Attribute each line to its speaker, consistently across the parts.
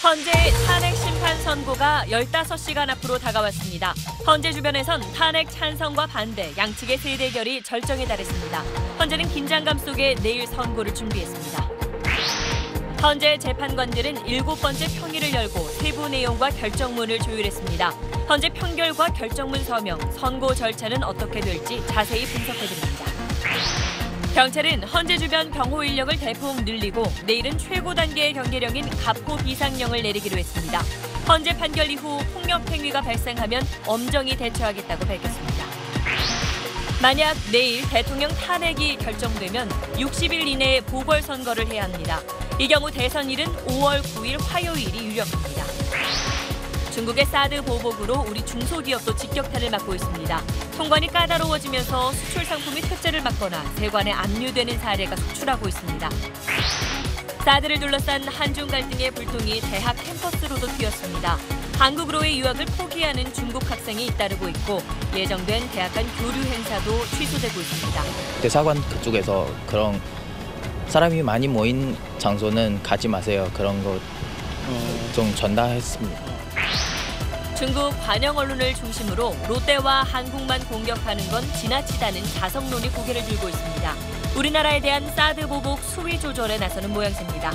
Speaker 1: 헌재 탄핵 심판 선고가 15시간 앞으로 다가왔습니다. 헌재 주변에선 탄핵 찬성과 반대, 양측의 세대결이 절정에 달했습니다. 헌재는 긴장감 속에 내일 선고를 준비했습니다. 헌재 재판관들은 7번째 평의를 열고 세부 내용과 결정문을 조율했습니다. 헌재 판결과 결정문 서명, 선고 절차는 어떻게 될지 자세히 분석해드립니다. 경찰은 헌재 주변 경호 인력을 대폭 늘리고 내일은 최고 단계의 경계령인 가포 비상령을 내리기로 했습니다. 헌재 판결 이후 폭력 행위가 발생하면 엄정히 대처하겠다고 밝혔습니다. 만약 내일 대통령 탄핵이 결정되면 60일 이내에 보궐선거를 해야 합니다. 이 경우 대선일은 5월 9일 화요일이 유력합니다. 중국의 사드 보복으로 우리 중소기업도 직격탄을 맞고 있습니다. 통관이 까다로워지면서 수출 상품이 특제를 받거나 세관에 압류되는 사례가 속출하고 있습니다. 사드를 둘러싼 한중 갈등의 불똥이 대학 캠퍼스로도 튀었습니다. 한국으로의 유학을 포기하는 중국 학생이 잇따르고 있고 예정된 대학 간 교류 행사도 취소되고 있습니다.
Speaker 2: 대사관 그쪽에서 그런 사람이 많이 모인 장소는 가지 마세요. 그런 거 좀 전달했습니다.
Speaker 1: 중국 관영 언론을 중심으로 롯데와 한국만 공격하는 건 지나치다는 자성론이 고개를 들고 있습니다. 우리나라에 대한 사드 보복 수위 조절에 나서는 모양새입니다.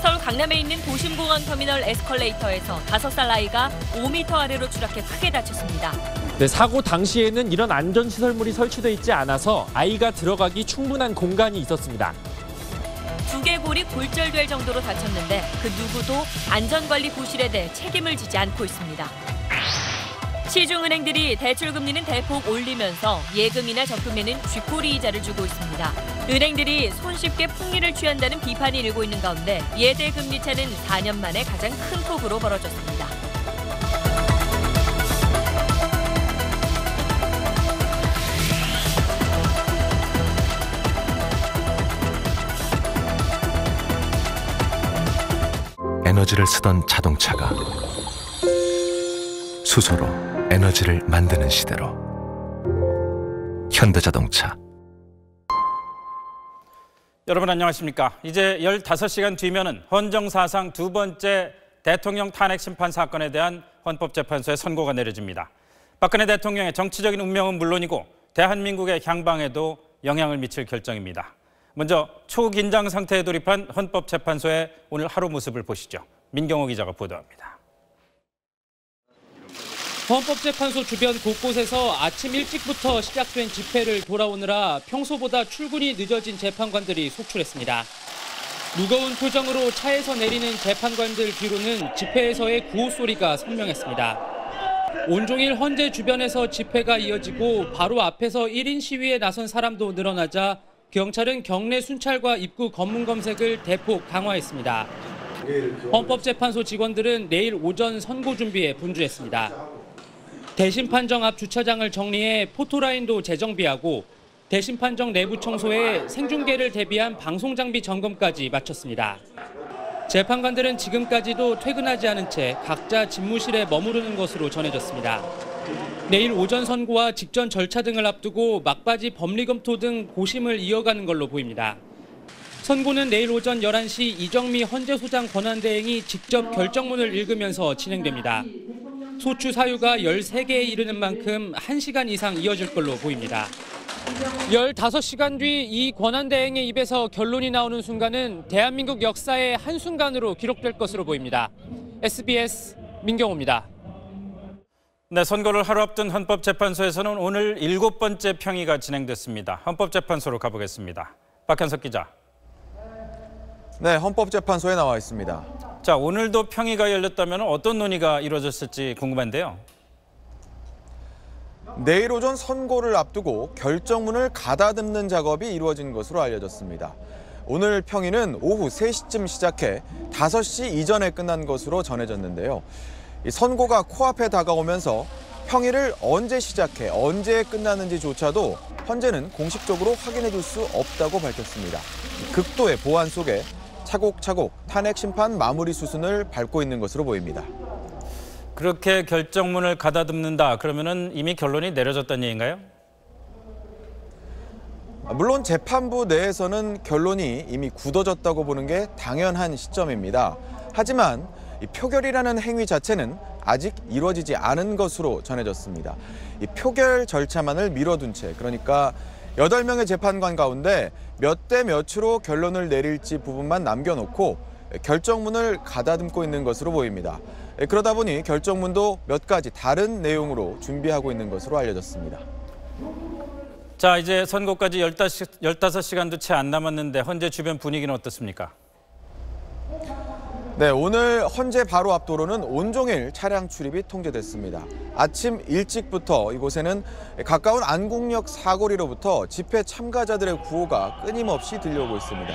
Speaker 1: 서울 강남에 있는 도심공항 터미널 에스컬레이터에서 5살 아이가 5m 아래로 추락해 크게 다쳤습니다.
Speaker 3: 네, 사고 당시에는 이런 안전시설물이 설치돼 있지 않아서 아이가 들어가기 충분한 공간이 있었습니다.
Speaker 1: 두개골이 골절될 정도로 다쳤는데 그 누구도 안전관리 부실에 대해 책임을 지지 않고 있습니다. 시중은행들이 대출금리는 대폭 올리면서 예금이나 적금에는 쥐꼬리 이자를 주고 있습니다. 은행들이 손쉽게 풍리를 취한다는 비판이 일고 있는 가운데 예대금리 차는 4년 만에 가장 큰 폭으로 벌어졌습니다.
Speaker 4: 에너지를 쓰던 자동차가 수소로 에너지를 만드는 시대로 현대자동차.
Speaker 5: 여러분 안녕하십니까? 이제 15시간 뒤면은 헌정사상 두 번째 대통령 탄핵 심판 사건에 대한 헌법재판소의 선고가 내려집니다. 박근혜 대통령의 정치적인 운명은 물론이고 대한민국의 향방에도 영향을 미칠 결정입니다. 먼저 초긴장 상태에 돌입한 헌법재판소의 오늘 하루 모습을 보시죠. 민경호 기자가 보도합니다.
Speaker 6: 헌법재판소 주변 곳곳에서 아침 일찍부터 시작된 집회를 돌아오느라 평소보다 출근이 늦어진 재판관들이 속출했습니다. 무거운 표정으로 차에서 내리는 재판관들 뒤로는 집회에서의 구호 소리가 선명했습니다. 온종일 헌재 주변에서 집회가 이어지고 바로 앞에서 1인 시위에 나선 사람도 늘어나자 경찰은 경내 순찰과 입구 검문 검색을 대폭 강화했습니다. 헌법재판소 직원들은 내일 오전 선고 준비에 분주했습니다. 대심판정 앞 주차장을 정리해 포토라인도 재정비하고 대심판정 내부 청소에 생중계를 대비한 방송장비 점검까지 마쳤습니다. 재판관들은 지금까지도 퇴근하지 않은 채 각자 집무실에 머무르는 것으로 전해졌습니다. 내일 오전 선고와 직전 절차 등을 앞두고 막바지 법리 검토 등 고심을 이어가는 걸로 보입니다. 선고는 내일 오전 11시 이정미 헌재소장 권한대행이 직접 결정문을 읽으면서 진행됩니다. 소추 사유가 13개에 이르는 만큼 1시간 이상 이어질 걸로 보입니다. 15시간 뒤 이 권한대행의 입에서 결론이 나오는 순간은 대한민국 역사의 한순간으로 기록될 것으로 보입니다. SBS 민경호입니다.
Speaker 5: 네, 선고를 하루 앞둔 헌법재판소에서는 오늘 7번째 평의가 진행됐습니다. 헌법재판소로 가보겠습니다. 박현석 기자.
Speaker 7: 네, 헌법재판소에 나와 있습니다.
Speaker 5: 자, 오늘도 평의가 열렸다면 어떤 논의가 이루어졌을지 궁금한데요.
Speaker 7: 내일 오전 선고를 앞두고 결정문을 가다듬는 작업이 이루어진 것으로 알려졌습니다. 오늘 평의는 오후 3시쯤 시작해 5시 이전에 끝난 것으로 전해졌는데요. 이 선고가 코앞에 다가오면서 평의를 언제 시작해 언제 끝나는지조차도 현재는 공식적으로 확인해 줄 수 없다고 밝혔습니다. 극도의 보안 속에 차곡차곡 탄핵 심판 마무리 수순을 밟고 있는 것으로 보입니다.
Speaker 5: 그렇게 결정문을 가다듬는다 그러면은 이미 결론이 내려졌다는 얘기인가요?
Speaker 7: 물론 재판부 내에서는 결론이 이미 굳어졌다고 보는 게 당연한 시점입니다. 하지만 이 표결이라는 행위 자체는 아직 이루어지지 않은 것으로 전해졌습니다. 이 표결 절차만을 미뤄둔 채, 그러니까 8명의 재판관 가운데 몇 대 몇으로 결론을 내릴지 부분만 남겨놓고 결정문을 가다듬고 있는 것으로 보입니다. 그러다 보니 결정문도 몇 가지 다른 내용으로 준비하고 있는 것으로 알려졌습니다.
Speaker 5: 자, 이제 선고까지 15시간도 채 안 남았는데 헌재 주변 분위기는 어떻습니까?
Speaker 7: 네, 오늘 헌재 바로 앞 도로는 온종일 차량 출입이 통제됐습니다. 아침 일찍부터 이곳에는 가까운 안국역 사거리로부터 집회 참가자들의 구호가 끊임없이 들려오고 있습니다.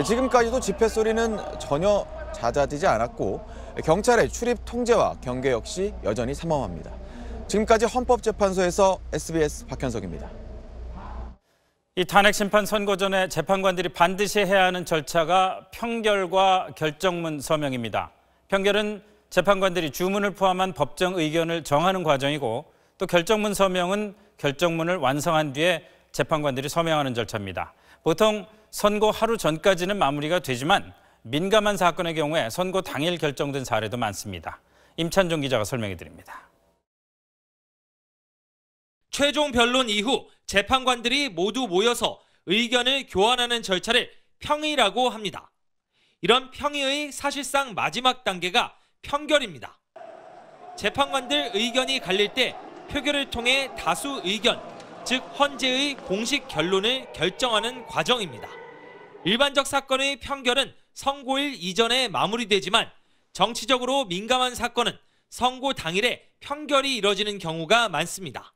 Speaker 7: 지금까지도 집회 소리는 전혀 잦아지지 않았고 경찰의 출입 통제와 경계 역시 여전히 삼엄합니다. 지금까지 헌법재판소에서 SBS 박현석입니다.
Speaker 5: 이 탄핵 심판 선고 전에 재판관들이 반드시 해야 하는 절차가 평결과 결정문 서명입니다. 평결은 재판관들이 주문을 포함한 법정 의견을 정하는 과정이고, 또 결정문 서명은 결정문을 완성한 뒤에 재판관들이 서명하는 절차입니다. 보통 선고 하루 전까지는 마무리가 되지만 민감한 사건의 경우에 선고 당일 결정된 사례도 많습니다. 임찬종 기자가 설명해 드립니다.
Speaker 8: 최종 변론 이후 재판관들이 모두 모여서 의견을 교환하는 절차를 평의라고 합니다. 이런 평의의 사실상 마지막 단계가 평결입니다. 재판관들 의견이 갈릴 때 표결을 통해 다수 의견, 즉 헌재의 공식 결론을 결정하는 과정입니다. 일반적 사건의 평결은 선고일 이전에 마무리되지만 정치적으로 민감한 사건은 선고 당일에 평결이 이뤄지는 경우가 많습니다.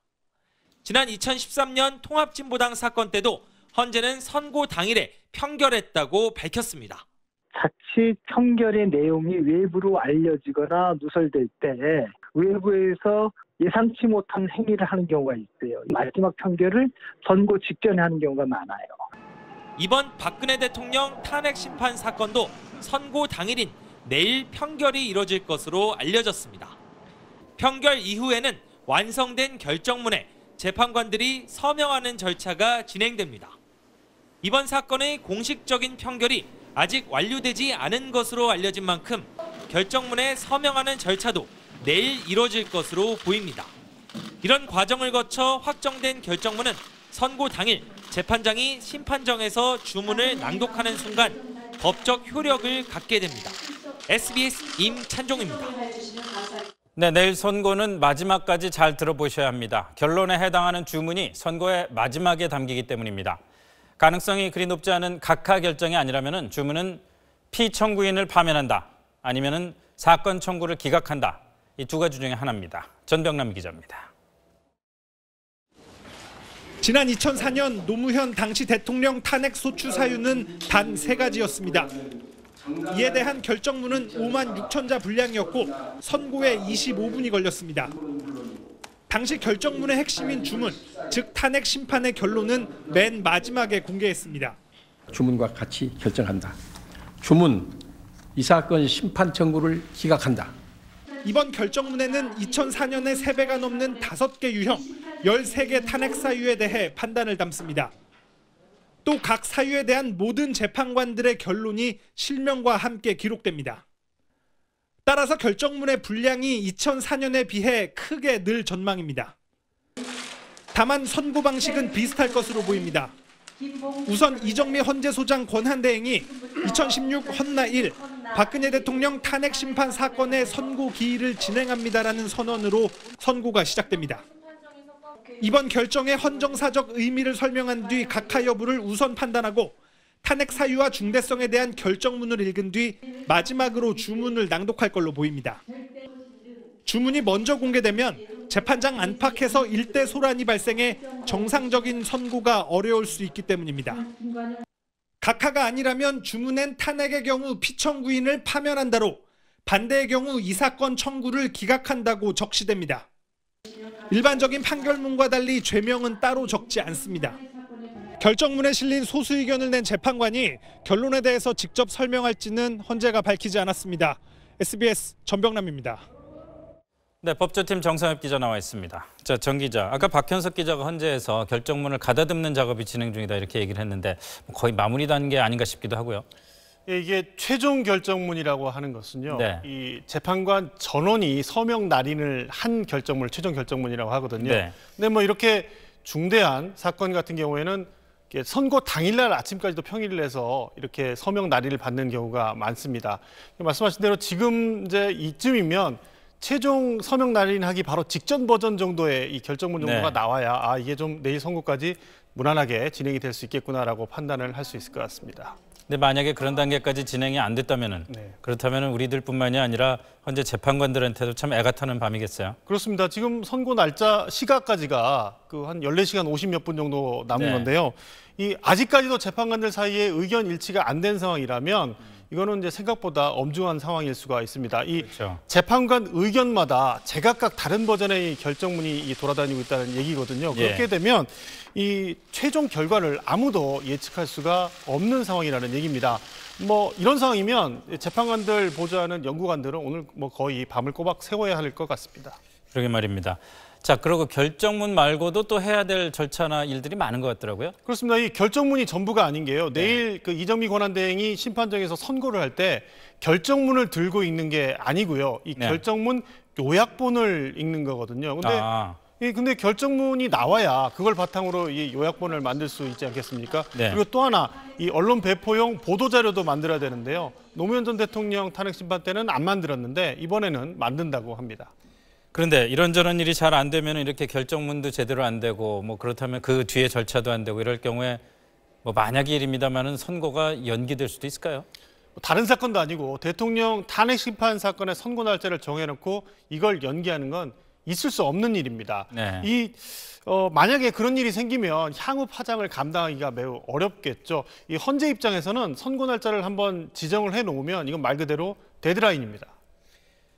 Speaker 8: 지난 2013년 통합진보당 사건 때도 헌재는 선고 당일에 평결했다고 밝혔습니다.
Speaker 9: 자칫 평결의 내용이 외부로 알려지거나 누설될 때 외부에서 예상치 못한 행위를 하는 경우가 있어요. 마지막 평결을 선고 직전에 하는 경우가 많아요.
Speaker 8: 이번 박근혜 대통령 탄핵 심판 사건도 선고 당일인 내일 평결이 이뤄질 것으로 알려졌습니다. 평결 이후에는 완성된 결정문에 재판관들이 서명하는 절차가 진행됩니다. 이번 사건의 공식적인 평결이 아직 완료되지 않은 것으로 알려진 만큼 결정문에 서명하는 절차도 내일 이뤄질 것으로 보입니다. 이런 과정을 거쳐 확정된 결정문은 선고 당일 재판장이 심판정에서 주문을 낭독하는 순간 법적 효력을 갖게 됩니다. SBS 임찬종입니다.
Speaker 5: 네, 내일 선고는 마지막까지 잘 들어보셔야 합니다. 결론에 해당하는 주문이 선고의 마지막에 담기기 때문입니다. 가능성이 그리 높지 않은 각하 결정이 아니라면 주문은 피청구인을 파면한다, 아니면 사건 청구를 기각한다. 이 두 가지 중에 하나입니다. 전병남 기자입니다.
Speaker 10: 지난 2004년 노무현 당시 대통령 탄핵 소추 사유는 단 3가지였습니다. 이에 대한 결정문은 5만 6천 자 분량이었고 선고에 25분이 걸렸습니다. 당시 결정문의 핵심인 주문, 즉 탄핵 심판의 결론은 맨 마지막에 공개했습니다.
Speaker 11: 주문과 같이 결정한다. 주문, 이 사건 심판 청구를 기각한다.
Speaker 10: 이번 결정문에는 2004년의 3배가 넘는 5개 유형, 13개 탄핵 사유에 대해 판단을 담습니다. 또 각 사유에 대한 모든 재판관들의 결론이 실명과 함께 기록됩니다. 따라서 결정문의 분량이 2004년에 비해 크게 늘 전망입니다. 다만 선고 방식은 비슷할 것으로 보입니다. 우선 이정미 헌재소장 권한대행이 2016 헌나 1 박근혜 대통령 탄핵 심판 사건의 선고 기일을 진행합니다라는 선언으로 선고가 시작됩니다. 이번 결정의 헌정사적 의미를 설명한 뒤 각하 여부를 우선 판단하고 탄핵 사유와 중대성에 대한 결정문을 읽은 뒤 마지막으로 주문을 낭독할 걸로 보입니다. 주문이 먼저 공개되면 재판장 안팎에서 일대 소란이 발생해 정상적인 선고가 어려울 수 있기 때문입니다. 각하가 아니라면 주문엔 탄핵의 경우 피청구인을 파면한다로, 반대의 경우 이 사건 청구를 기각한다고 적시됩니다. 일반적인 판결문과 달리 죄명은 따로 적지 않습니다. 결정문에 실린 소수 의견을 낸 재판관이 결론에 대해서 직접 설명할지는 헌재가 밝히지 않았습니다. SBS 전병남입니다.
Speaker 5: 네, 법조팀 정상엽 기자 나와 있습니다. 자, 정 기자, 아까 박현석 기자가 헌재에서 결정문을 가다듬는 작업이 진행 중이다 이렇게 얘기를 했는데 거의 마무리 단계 아닌가 싶기도 하고요.
Speaker 12: 이게 최종 결정문이라고 하는 것은요.
Speaker 5: 네.
Speaker 12: 이 재판관 전원이 서명 날인을 한 결정문을 최종 결정문이라고 하거든요.
Speaker 5: 네.
Speaker 12: 근데 뭐 이렇게 중대한 사건 같은 경우에는 선고 당일날 아침까지도 평일을 해서 이렇게 서명 날인을 받는 경우가 많습니다. 말씀하신 대로 지금 이제 이쯤이면 최종 서명 날인하기 바로 직전 버전 정도의 이 결정문 정도가
Speaker 5: 네.
Speaker 12: 나와야 이게 좀 내일 선고까지 무난하게 진행이 될 수 있겠구나라고 판단을 할 수 있을 것 같습니다.
Speaker 5: 근데 만약에 그런 단계까지 진행이 안 됐다면은 그렇다면은 우리들뿐만이 아니라 현재 재판관들한테도 참 애가 타는 밤이겠어요.
Speaker 12: 그렇습니다. 지금 선고 날짜 시각까지가 그 한 14시간 50몇 분 정도 남은 건데요. 이 아직까지도 재판관들 사이에 의견 일치가 안 된 상황이라면 이거는 이제 생각보다 엄중한 상황일 수가 있습니다. 이 재판관 의견마다 제각각 다른 버전의 결정문이 돌아다니고 있다는 얘기거든요. 그렇게 되면 이 최종 결과를 아무도 예측할 수가 없는 상황이라는 얘기입니다. 뭐 이런 상황이면 재판관들 보좌하는 연구관들은 오늘 뭐 거의 밤을 꼬박 새워야 할 것 같습니다.
Speaker 5: 그러게 말입니다. 자, 그리고 결정문 말고도 또 해야 될 절차나 일들이 많은 것 같더라고요.
Speaker 12: 그렇습니다. 이 결정문이 전부가 아닌 게요. 내일 그 이정미 권한대행이 심판정에서 선고를 할 때 결정문을 들고 읽는 게 아니고요. 이 결정문 요약본을 읽는 거거든요. 근데 결정문이 나와야 그걸 바탕으로 이 요약본을 만들 수 있지 않겠습니까? 그리고 또 하나 이 언론 배포용 보도자료도 만들어야 되는데요. 노무현 전 대통령 탄핵 심판 때는 안 만들었는데 이번에는 만든다고 합니다.
Speaker 5: 그런데 이런저런 일이 잘 안 되면 이렇게 결정문도 제대로 안 되고 뭐 그렇다면 그 뒤에 절차도 안 되고 이럴 경우에 뭐 만약의 일입니다만은 선고가 연기될 수도 있을까요?
Speaker 12: 다른 사건도 아니고 대통령 탄핵 심판 사건의 선고 날짜를 정해놓고 이걸 연기하는 건 있을 수 없는 일입니다. 만약에 그런 일이 생기면 향후 파장을 감당하기가 매우 어렵겠죠. 이 헌재 입장에서는 선고 날짜를 한번 지정을 해놓으면 이건 말 그대로 데드라인입니다.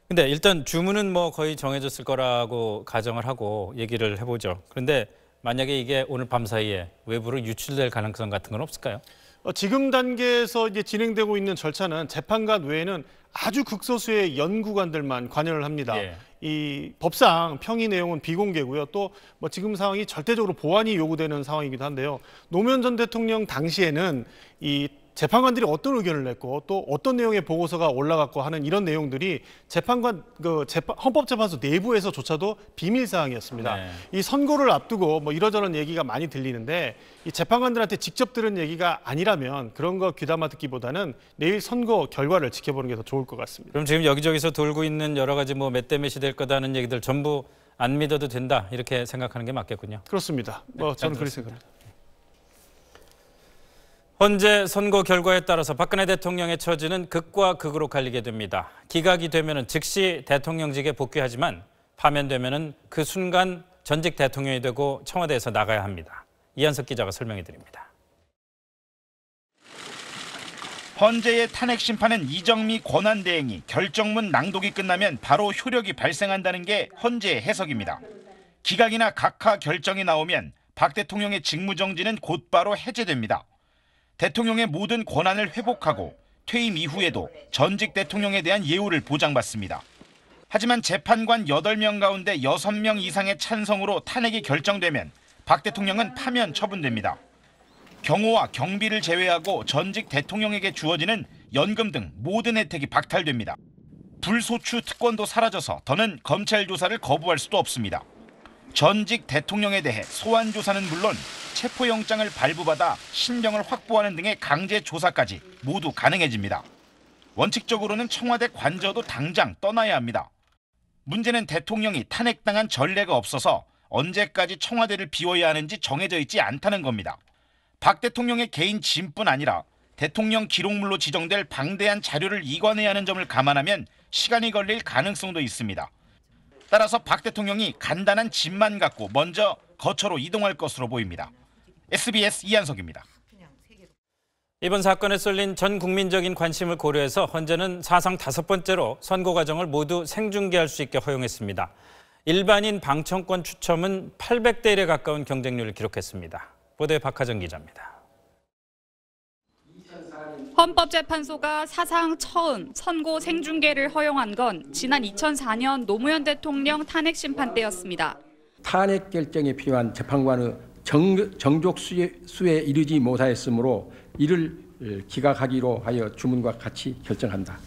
Speaker 5: 근데 일단 주문은 뭐 거의 정해졌을 거라고 가정을 하고 얘기를 해보죠. 그런데 만약에 이게 오늘 밤 사이에 외부로 유출될 가능성 같은 건 없을까요?
Speaker 12: 지금 단계에서 이제 진행되고 있는 절차는 재판관 외에는 아주 극소수의 연구관들만 관여를 합니다. 이 법상 평의 내용은 비공개고요. 또 뭐 지금 상황이 절대적으로 보완이 요구되는 상황이기도 한데요. 노무현 전 대통령 당시에는 이 재판관들이 어떤 의견을 냈고 또 어떤 내용의 보고서가 올라갔고 하는 이런 내용들이 헌법재판소 내부에서조차도 비밀 사항이었습니다. 이 선고를 앞두고 뭐 이러저런 얘기가 많이 들리는데 이 재판관들한테 직접 들은 얘기가 아니라면 그런 거 귀담아 듣기보다는 내일 선고 결과를 지켜보는 게 더 좋을 것 같습니다.
Speaker 5: 그럼 지금 여기저기서 돌고 있는 여러 가지 뭐 몇 대 몇이 될 거다는 얘기들 전부 안 믿어도 된다 이렇게 생각하는 게 맞겠군요.
Speaker 12: 그렇습니다. 저는 그렇게 생각합니다.
Speaker 5: 헌재 선고 결과에 따라서 박근혜 대통령의 처지는 극과 극으로 갈리게 됩니다. 기각이 되면 즉시 대통령직에 복귀하지만 파면되면 그 순간 전직 대통령이 되고 청와대에서 나가야 합니다. 이한석 기자가 설명해 드립니다.
Speaker 13: 헌재의 탄핵 심판은 이정미 권한대행이 결정문 낭독이 끝나면 바로 효력이 발생한다는 게 헌재의 해석입니다. 기각이나 각하 결정이 나오면 박 대통령의 직무정지는 곧바로 해제됩니다. 대통령의 모든 권한을 회복하고 퇴임 이후에도 전직 대통령에 대한 예우를 보장받습니다. 하지만 재판관 8명 가운데 6명 이상의 찬성으로 탄핵이 결정되면 박 대통령은 파면 처분됩니다. 경호와 경비를 제외하고 전직 대통령에게 주어지는 연금 등 모든 혜택이 박탈됩니다. 불소추 특권도 사라져서 더는 검찰 조사를 거부할 수도 없습니다. 전직 대통령에 대해 소환 조사는 물론 체포영장을 발부받아 신병을 확보하는 등의 강제 조사까지 모두 가능해집니다. 원칙적으로는 청와대 관저도 당장 떠나야 합니다. 문제는 대통령이 탄핵당한 전례가 없어서 언제까지 청와대를 비워야 하는지 정해져 있지 않다는 겁니다. 박 대통령의 개인 짐뿐 아니라 대통령 기록물로 지정될 방대한 자료를 이관해야 하는 점을 감안하면 시간이 걸릴 가능성도 있습니다. 따라서 박 대통령이 간단한 짐만 갖고 먼저 거처로 이동할 것으로 보입니다. SBS 이한석입니다.
Speaker 5: 이번 사건에 쏠린 전 국민적인 관심을 고려해서 헌재는 사상 5번째로 선고 과정을 모두 생중계할 수 있게 허용했습니다. 일반인 방청권 추첨은 800대 1에 가까운 경쟁률을 기록했습니다. 보도에 박하정 기자입니다.
Speaker 14: 헌법재판소가 사상 처음 선고 생중계를 허용한 건 지난 2004년 노무현 대통령 탄핵 심판 때였습니다.
Speaker 11: 탄핵 결정에 필요한 재판관의 정족수에 이르지 못하였으므로 이를 기각하기로 하여 주문과 같이 결정한다.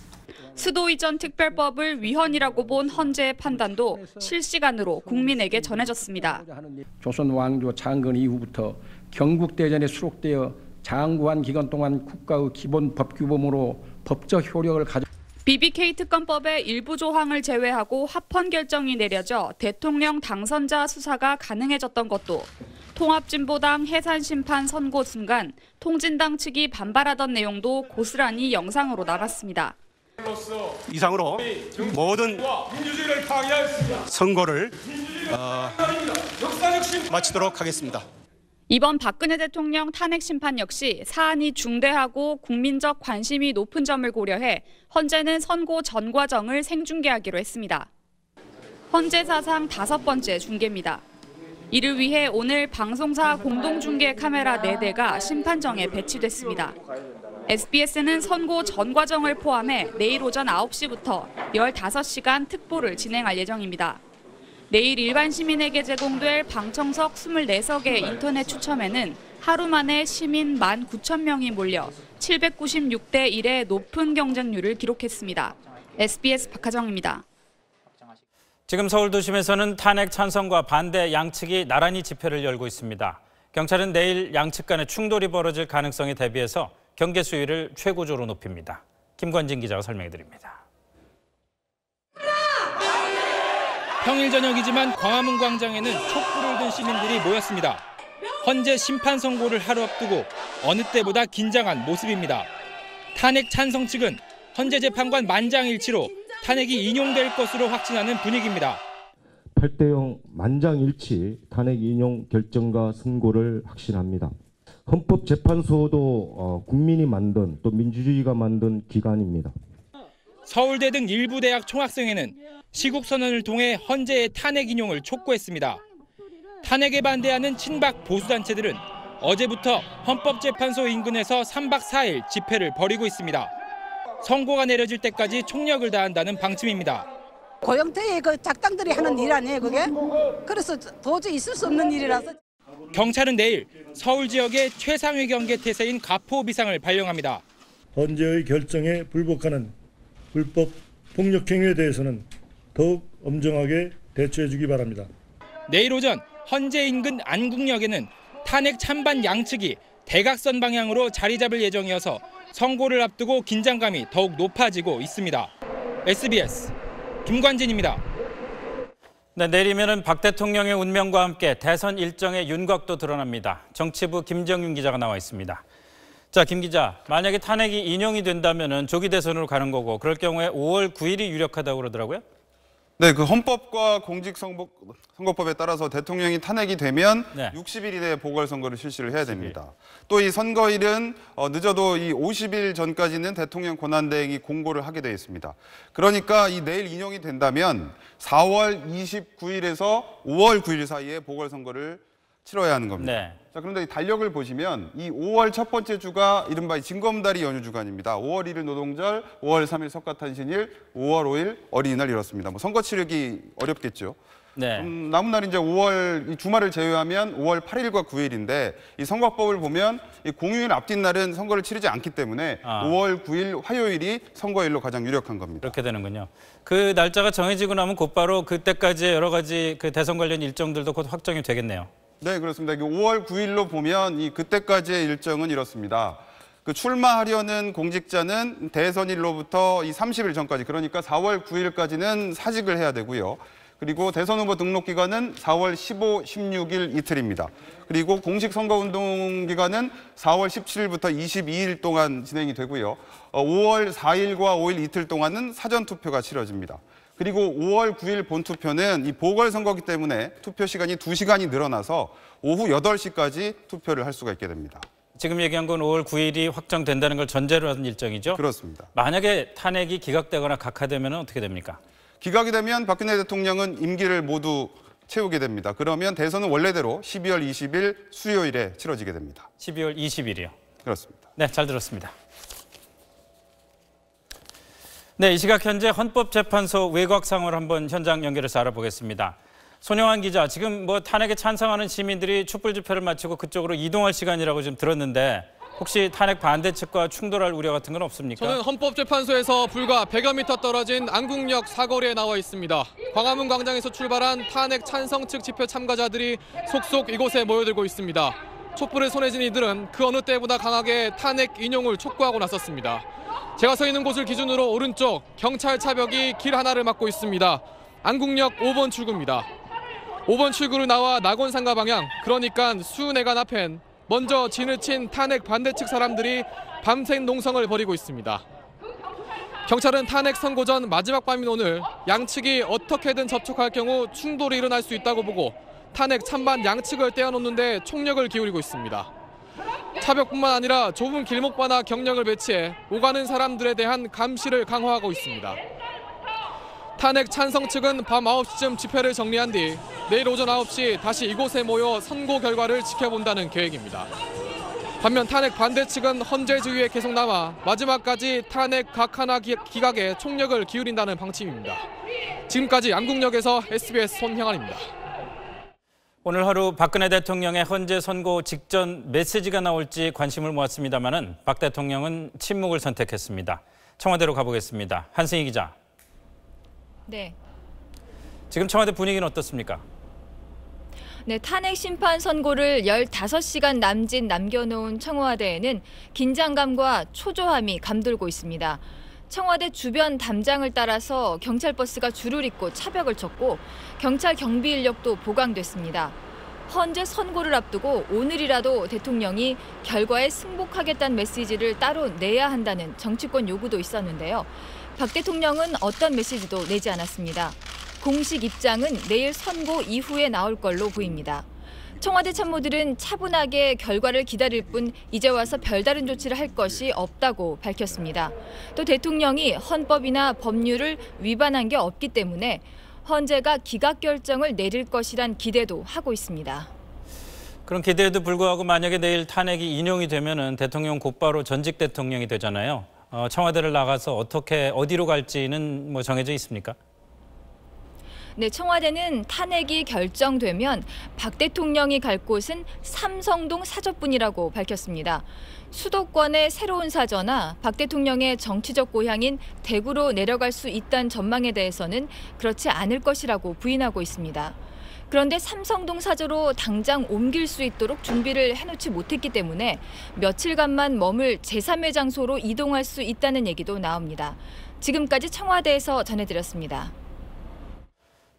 Speaker 14: 수도 이전 특별법을 위헌이라고 본 헌재의 판단도 실시간으로 국민에게 전해졌습니다.
Speaker 11: 조선 왕조 창건 이후부터 경국대전에 수록되어 장구한 기간 동안 국가의 기본 법규범으로 법적 효력을 가져
Speaker 14: BBK 특검법의 일부 조항을 제외하고 합헌 결정이 내려져 대통령 당선자 수사가 가능해졌던 것도 통합진보당 해산심판 선고 순간 통진당 측이 반발하던 내용도 고스란히 영상으로 나갔습니다.
Speaker 15: 이상으로 모든 선고를 마치도록 하겠습니다.
Speaker 14: 이번 박근혜 대통령 탄핵 심판 역시 사안이 중대하고 국민적 관심이 높은 점을 고려해 헌재는 선고 전 과정을 생중계하기로 했습니다. 헌재 사상 5번째 중계입니다. 이를 위해 오늘 방송사 공동중계 카메라 4대가 심판정에 배치됐습니다. SBS는 선고 전 과정을 포함해 내일 오전 9시부터 15시간 특보를 진행할 예정입니다. 내일 일반 시민에게 제공될 방청석 24석의 인터넷 추첨에는 하루 만에 시민 19,000명이 몰려 796대 1의 높은 경쟁률을 기록했습니다. SBS 박하정입니다.
Speaker 5: 지금 서울 도심에서는 탄핵 찬성과 반대 양측이 나란히 집회를 열고 있습니다. 경찰은 내일 양측 간의 충돌이 벌어질 가능성에 대비해서 경계 수위를 최고조로 높입니다. 김관진 기자가 설명해 드립니다.
Speaker 16: 평일 저녁이지만 광화문 광장에는 촛불을 든 시민들이 모였습니다. 헌재 심판 선고를 하루 앞두고 어느 때보다 긴장한 모습입니다. 탄핵 찬성 측은 헌재 재판관 만장일치로 탄핵이 인용될 것으로 확신하는 분위기입니다.
Speaker 17: 8대0 만장일치 탄핵 인용 결정과 선고를 확신합니다. 헌법재판소도 국민이 만든 또 민주주의가 만든 기관입니다.
Speaker 16: 서울대 등 일부 대학 총학생회는 시국선언을 통해 헌재의 탄핵 인용을 촉구했습니다. 탄핵에 반대하는 친박 보수단체들은 어제부터 헌법재판소 인근에서 3박 4일 집회를 벌이고 있습니다. 선고가 내려질 때까지 총력을 다한다는 방침입니다.
Speaker 18: 고영태의 그 작당들이 하는 일 아니에요, 그게? 그래서 도저히 있을 수 없는 일이라서.
Speaker 16: 경찰은 내일 서울 지역의 최상위 경계 태세인 가포 비상을 발령합니다.
Speaker 19: 헌재의 결정에 불복하는 불법 폭력 행위에 대해서는 더욱 엄정하게 대처해 주기 바랍니다.
Speaker 16: 내일 오전 헌재 인근 안국역에는 탄핵 찬반 양측이 대각선 방향으로 자리 잡을 예정이어서 선고를 앞두고 긴장감이 더욱 높아지고 있습니다. SBS 김관진입니다.
Speaker 5: 네, 내일이면은 박 대통령의 운명과 함께 대선 일정의 윤곽도 드러납니다. 정치부 김정윤 기자가 나와 있습니다. 자, 김 기자, 만약에 탄핵이 인용이 된다면은 조기 대선으로 가는 거고 그럴 경우에 5월 9일이 유력하다고 그러더라고요.
Speaker 20: 네, 그 헌법과 공직선거법에 따라서 대통령이 탄핵이 되면 60일 이내에 보궐선거를 실시를 해야 됩니다. 또 이 선거일은 늦어도 이 50일 전까지는 대통령 권한대행이 공고를 하게 되어 있습니다. 그러니까 이 내일 인용이 된다면 4월 29일에서 5월 9일 사이에 보궐선거를 치러야 하는 겁니다.
Speaker 5: 네.
Speaker 20: 자, 그런데 이 달력을 보시면 이 5월 첫 번째 주가 이른바 징검다리 연휴 주간입니다. 5월 1일 노동절, 5월 3일 석가탄신일, 5월 5일 어린이날 이렇습니다. 뭐 선거 치르기 어렵겠죠.
Speaker 5: 네.
Speaker 20: 남은 날이 이제 5월 이 주말을 제외하면 5월 8일과 9일인데 이 선거법을 보면 이 공휴일 앞둔 날은 선거를 치르지 않기 때문에 5월 9일 화요일이 선거일로 가장 유력한 겁니다.
Speaker 5: 그렇게 되는군요. 그 날짜가 정해지고 나면 곧바로 그때까지의 여러 가지 그 대선 관련 일정들도 곧 확정이 되겠네요.
Speaker 20: 네, 그렇습니다. 5월 9일로 보면 이 그때까지의 일정은 이렇습니다. 그 출마하려는 공직자는 대선일로부터 이 30일 전까지, 그러니까 4월 9일까지는 사직을 해야 되고요. 그리고 대선 후보 등록 기간은 4월 15, 16일 이틀입니다. 그리고 공식 선거운동 기간은 4월 17일부터 22일 동안 진행이 되고요. 5월 4일과 5일 이틀 동안은 사전 투표가 치러집니다. 그리고 5월 9일 본투표는 이 보궐선거이기 때문에 투표 시간이 2시간이 늘어나서 오후 8시까지 투표를 할 수가 있게 됩니다.
Speaker 5: 지금 얘기한 건 5월 9일이 확정된다는 걸 전제로 하는 일정이죠?
Speaker 20: 그렇습니다.
Speaker 5: 만약에 탄핵이 기각되거나 각하되면 어떻게 됩니까?
Speaker 20: 기각이 되면 박근혜 대통령은 임기를 모두 채우게 됩니다. 그러면 대선은 원래대로 12월 20일 수요일에 치러지게 됩니다.
Speaker 5: 12월 20일이요?
Speaker 20: 그렇습니다.
Speaker 5: 네, 잘 들었습니다. 네, 이 시각 현재 헌법재판소 외곽 상황을 한번 현장 연결해서 알아보겠습니다. 손영환 기자, 지금 뭐 탄핵에 찬성하는 시민들이 촛불 집회를 마치고 그쪽으로 이동할 시간이라고 지금 들었는데 혹시 탄핵 반대 측과 충돌할 우려 같은 건 없습니까?
Speaker 21: 저는 헌법재판소에서 불과 100여 미터 떨어진 안국역 사거리에 나와 있습니다. 광화문 광장에서 출발한 탄핵 찬성 측 집회 참가자들이 속속 이곳에 모여들고 있습니다. 촛불을 손에 쥔 이들은 그 어느 때보다 강하게 탄핵 인용을 촉구하고 나섰습니다. 제가 서 있는 곳을 기준으로 오른쪽 경찰 차벽이 길 하나를 막고 있습니다. 안국역 5번 출구입니다. 5번 출구로 나와 낙원상가 방향, 그러니까 수내관 앞엔 먼저 진을 친 탄핵 반대 측 사람들이 밤샘 농성을 벌이고 있습니다. 경찰은 탄핵 선고 전 마지막 밤인 오늘 양측이 어떻게든 접촉할 경우 충돌이 일어날 수 있다고 보고 탄핵 찬반 양측을 떼어놓는 데 총력을 기울이고 있습니다. 차벽뿐만 아니라 좁은 길목바나 경령을 배치해 오가는 사람들에 대한 감시를 강화하고 있습니다. 탄핵 찬성 측은 밤 9시쯤 집회를 정리한 뒤 내일 오전 9시 다시 이곳에 모여 선고 결과를 지켜본다는 계획입니다. 반면 탄핵 반대 측은 헌재주의에 계속 남아 마지막까지 탄핵 각 하나 기각에 총력을 기울인다는 방침입니다. 지금까지 안국역에서 SBS 손형환입니다.
Speaker 5: 오늘 하루 박근혜 대통령의 헌재 선고 직전 메시지가 나올지 관심을 모았습니다마는 박 대통령은 침묵을 선택했습니다. 청와대로 가보겠습니다. 한승희 기자.
Speaker 22: 네.
Speaker 5: 지금 청와대 분위기는 어떻습니까?
Speaker 22: 네, 탄핵 심판 선고를 15시간 남짓 남겨놓은 청와대에는 긴장감과 초조함이 감돌고 있습니다. 청와대 주변 담장을 따라서 경찰 버스가 줄을 잇고 차벽을 쳤고 경찰 경비 인력도 보강됐습니다. 헌재 선고를 앞두고 오늘이라도 대통령이 결과에 승복하겠다는 메시지를 따로 내야 한다는 정치권 요구도 있었는데요. 박 대통령은 어떤 메시지도 내지 않았습니다. 공식 입장은 내일 선고 이후에 나올 걸로 보입니다. 청와대 참모들은 차분하게 결과를 기다릴 뿐 이제 와서 별다른 조치를 할 것이 없다고 밝혔습니다. 또 대통령이 헌법이나 법률을 위반한 게 없기 때문에 헌재가 기각 결정을 내릴 것이란 기대도 하고 있습니다.
Speaker 5: 그런 기대에도 불구하고 만약에 내일 탄핵이 인용이 되면은 대통령 곧바로 전직 대통령이 되잖아요. 청와대를 나가서 어디로 갈지는 뭐 정해져 있습니까?
Speaker 22: 네, 청와대는 탄핵이 결정되면 박 대통령이 갈 곳은 삼성동 사저뿐이라고 밝혔습니다. 수도권의 새로운 사저나 박 대통령의 정치적 고향인 대구로 내려갈 수 있다는 전망에 대해서는 그렇지 않을 것이라고 부인하고 있습니다. 그런데 삼성동 사저로 당장 옮길 수 있도록 준비를 해놓지 못했기 때문에 며칠간만 머물 제3의 장소로 이동할 수 있다는 얘기도 나옵니다. 지금까지 청와대에서 전해드렸습니다.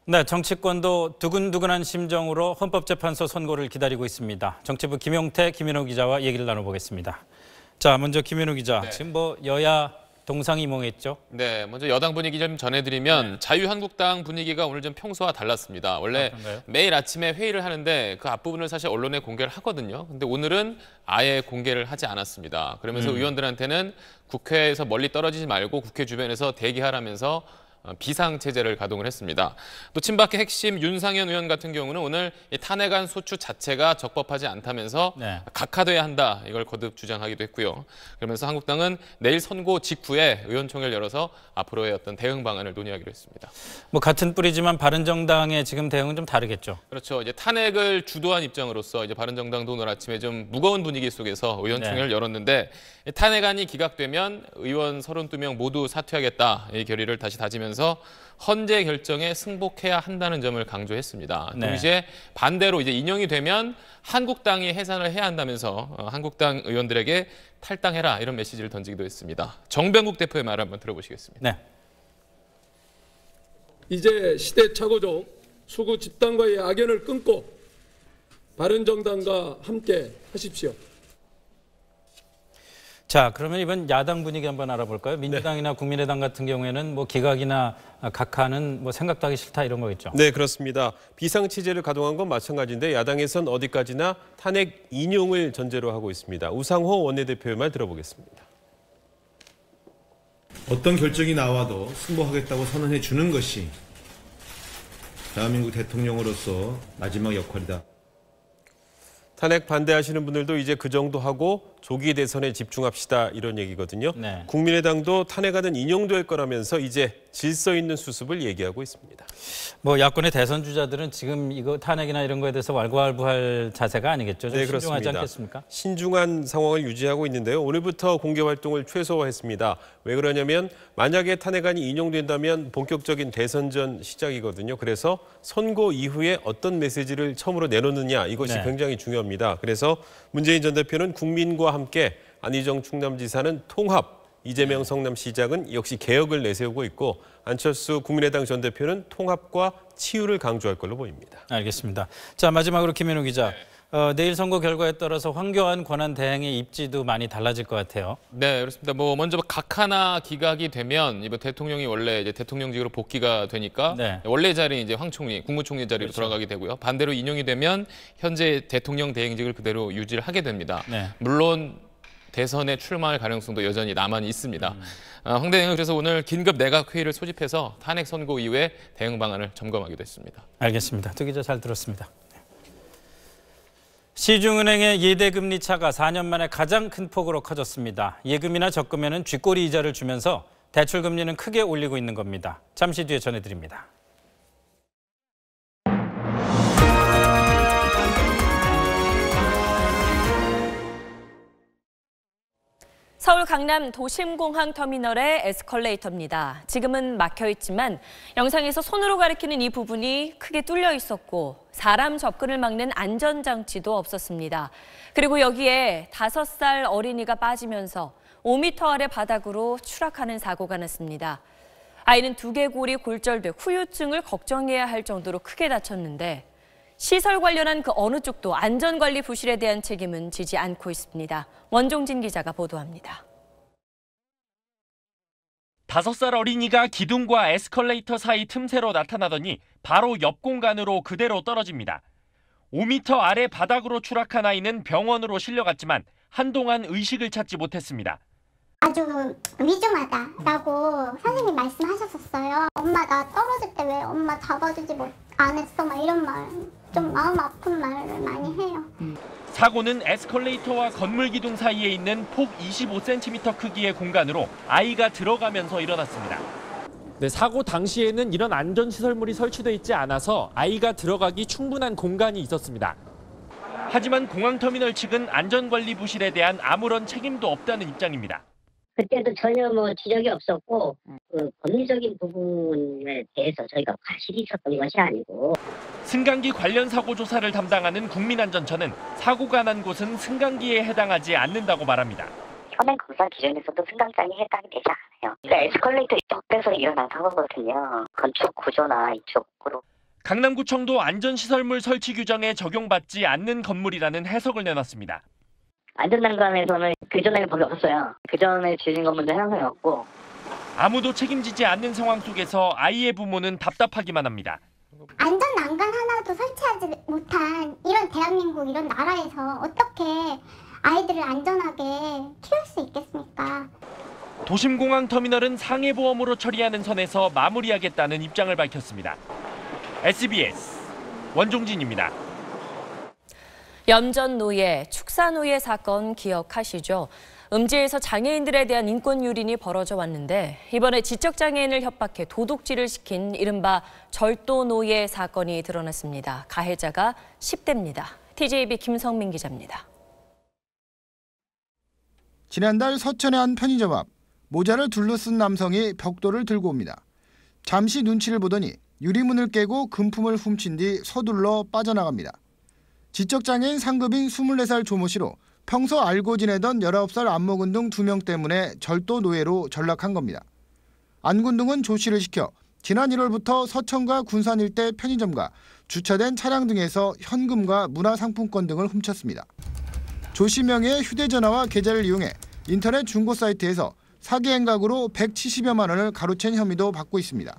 Speaker 5: 네, 정치권도 두근두근한 심정으로 헌법재판소 선고를 기다리고 있습니다. 정치부 김용태, 김인호 기자와 얘기를 나눠보겠습니다. 자, 먼저 김인호 기자,
Speaker 23: 네.
Speaker 5: 지금 여야 동상이몽했죠?
Speaker 23: 네, 먼저 여당 분위기 좀 전해드리면 자유한국당 분위기가 오늘 좀 평소와 달랐습니다. 원래 매일 아침에 회의를 하는데 그 앞부분을 사실 언론에 공개를 하거든요. 근데 오늘은 아예 공개를 하지 않았습니다. 그러면서 의원들한테는 국회에서 멀리 떨어지지 말고 국회 주변에서 대기하라면서 비상체제를 가동을 했습니다. 또 친박의 핵심 윤상현 의원 같은 경우는 오늘 이 탄핵안 소추 자체가 적법하지 않다면서 각하돼야 한다, 이걸 거듭 주장하기도 했고요. 그러면서 한국당은 내일 선고 직후에 의원총회를 열어서 앞으로의 어떤 대응 방안을 논의하기로 했습니다.
Speaker 5: 뭐 같은 뿌리지만 바른정당의 지금 대응은 좀 다르겠죠?
Speaker 23: 그렇죠. 이제 탄핵을 주도한 입장으로서 이제 바른정당도 오늘 아침에 좀 무거운 분위기 속에서 의원총회를 열었는데 탄핵안이 기각되면 의원 32명 모두 사퇴하겠다, 이 결의를 다시 다지면서 헌재 결정에 승복해야 한다는 점을 강조했습니다. 동시에 반대로 이제 인용이 되면 한국당이 해산을 해야 한다면서 한국당 의원들에게 탈당해라, 이런 메시지를 던지기도 했습니다. 정병국 대표의 말 한번 들어보시겠습니다.
Speaker 5: 네.
Speaker 24: 이제 시대착오적 수구 집단과의 악연을 끊고 바른정당과 함께 하십시오.
Speaker 5: 자, 그러면 이번 야당 분위기 한번 알아볼까요? 민주당이나 국민의당 같은 경우에는 뭐 기각이나 각하는 뭐 생각도 하기 싫다, 이런 거겠죠?
Speaker 25: 네, 그렇습니다. 비상체제를 가동한 건 마찬가지인데 야당에선 어디까지나 탄핵 인용을 전제로 하고 있습니다. 우상호 원내대표의 말 들어보겠습니다.
Speaker 26: 어떤 결정이 나와도 승복하겠다고 선언해 주는 것이 대한민국 대통령으로서 마지막 역할이다.
Speaker 25: 탄핵 반대하시는 분들도 이제 그 정도 하고 조기 대선에 집중합시다 이런 얘기거든요.
Speaker 5: 네.
Speaker 25: 국민의당도 탄핵안은 인용될 거라면서 이제 질서 있는 수습을 얘기하고 있습니다.
Speaker 5: 뭐 야권의 대선 주자들은 지금 이거 탄핵이나 이런 거에 대해서 walguhal부할 자세가 아니겠죠? 좀
Speaker 25: 네,
Speaker 5: 신중하지
Speaker 25: 그렇습니다.
Speaker 5: 않겠습니까?
Speaker 25: 신중한 상황을 유지하고 있는데요. 오늘부터 공개 활동을 최소화했습니다. 왜 그러냐면 만약에 탄핵안이 인용된다면 본격적인 대선전 시작이거든요. 그래서 선거 이후에 어떤 메시지를 처음으로 내놓느냐 이것이
Speaker 5: 네.
Speaker 25: 굉장히 중요합니다. 그래서 문재인 전 대표는 국민과 함께, 안희정 충남지사는 통합, 이재명 성남시장은 역시 개혁을 내세우고 있고 안철수 국민의당 전 대표는 통합과 치유를 강조할 걸로 보입니다.
Speaker 5: 알겠습니다. 자, 마지막으로 김현우 기자. 내일 선거 결과에 따라서 황교안 권한대행의 입지도 많이 달라질 것 같아요.
Speaker 23: 네, 그렇습니다. 뭐 먼저 각 하나 기각이 되면 이번 대통령이 원래 이제 대통령직으로 복귀가 되니까
Speaker 5: 네.
Speaker 23: 원래 자리는 이제 황 총리, 국무총리 자리로
Speaker 5: 그렇죠.
Speaker 23: 돌아가게 되고요. 반대로 인용이 되면 현재 대통령 대행직을 그대로 유지를 하게 됩니다.
Speaker 5: 네.
Speaker 23: 물론 대선에 출마할 가능성도 여전히 남아 있습니다. 황 대행은 그래서 오늘 긴급 내각 회의를 소집해서 탄핵 선고 이후에 대응 방안을 점검하기도 했습니다.
Speaker 5: 알겠습니다. 두 기자 잘 들었습니다. 시중은행의 예대금리 차가 4년 만에 가장 큰 폭으로 커졌습니다. 예금이나 적금에는 쥐꼬리 이자를 주면서 대출금리는 크게 올리고 있는 겁니다. 잠시 뒤에 전해드립니다.
Speaker 1: 서울 강남 도심공항터미널의 에스컬레이터입니다. 지금은 막혀있지만 영상에서 손으로 가리키는 이 부분이 크게 뚫려 있었고 사람 접근을 막는 안전장치도 없었습니다. 그리고 여기에 5살 어린이가 빠지면서 5m 아래 바닥으로 추락하는 사고가 났습니다. 아이는 두개골이 골절돼 후유증을 걱정해야 할 정도로 크게 다쳤는데 시설 관련한 그 어느 쪽도 안전관리 부실에 대한 책임은 지지 않고 있습니다. 원종진 기자가 보도합니다.
Speaker 2: 5살 어린이가 기둥과 에스컬레이터 사이 틈새로 나타나더니 바로 옆 공간으로 그대로 떨어집니다. 5m 아래 바닥으로 추락한 아이는 병원으로 실려갔지만 한동안 의식을 찾지 못했습니다.
Speaker 3: 아주 위중하다라고 선생님 말씀하셨었어요. 엄마 나 떨어질 때 왜 엄마 잡아주지 안 했어? 막 이런 말, 좀 마음 아픈 말을 많이 해요.
Speaker 2: 사고는 에스컬레이터와 건물 기둥 사이에 있는 폭 25cm 크기의 공간으로 아이가 들어가면서 일어났습니다. 네, 사고 당시에는 이런 안전시설물이 설치돼 있지 않아서 아이가 들어가기 충분한 공간이 있었습니다. 하지만 공항터미널 측은 안전관리 부실에 대한 아무런 책임도 없다는 입장입니다.
Speaker 4: 그때도 전혀 지적이 없었고 그 법리적인 부분에 대해서 저희가 과실이 있었던 것이 아니고.
Speaker 2: 승강기 관련 사고 조사를 담당하는 국민안전처는 사고가 난 곳은 승강기에 해당하지 않는다고 말합니다.
Speaker 4: 현행 검사 기준에서도 승강장이 해당이 되지 않아요. 에스컬레이터 옆에서 일어난 사고거든요. 건축 구조나 이쪽으로.
Speaker 2: 강남구청도 안전시설물 설치 규정에 적용받지 않는 건물이라는 해석을 내놨습니다.
Speaker 4: 안전난간에서는 그전에는 법이 없었어요. 그전에 지은 건물도 형성이 없고.
Speaker 2: 아무도 책임지지 않는 상황 속에서 아이의 부모는 답답하기만 합니다.
Speaker 3: 안전난간 하나도 설치하지 못한 이런 대한민국 이런 나라에서 어떻게 아이들을 안전하게 키울 수 있겠습니까?
Speaker 2: 도심공항터미널은 상해보험으로 처리하는 선에서 마무리하겠다는 입장을 밝혔습니다. SBS 원종진입니다.
Speaker 1: 염전노예, 축사노예 사건 기억하시죠? 음지에서 장애인들에 대한 인권 유린이 벌어져 왔는데 이번에 지적장애인을 협박해 도둑질을 시킨 이른바 절도노예 사건이 드러났습니다. 가해자가 10대입니다. TJB 김성민 기자입니다.
Speaker 6: 지난달 서천의 한 편의점 앞 모자를 둘러쓴 남성이 벽돌을 들고 옵니다. 잠시 눈치를 보더니 유리문을 깨고 금품을 훔친 뒤 서둘러 빠져나갑니다. 지적장애인 상급인 24살 조모 씨로 평소 알고 지내던 19살 안모근둥 2명 때문에 절도 노예로 전락한 겁니다. 안군둥은 조 씨를 시켜 지난 1월부터 서천과 군산 일대 편의점과 주차된 차량 등에서 현금과 문화상품권 등을 훔쳤습니다. 조 씨 명의의 휴대전화와 계좌를 이용해 인터넷 중고 사이트에서 사기 행각으로 170여만 원을 가로챈 혐의도 받고 있습니다.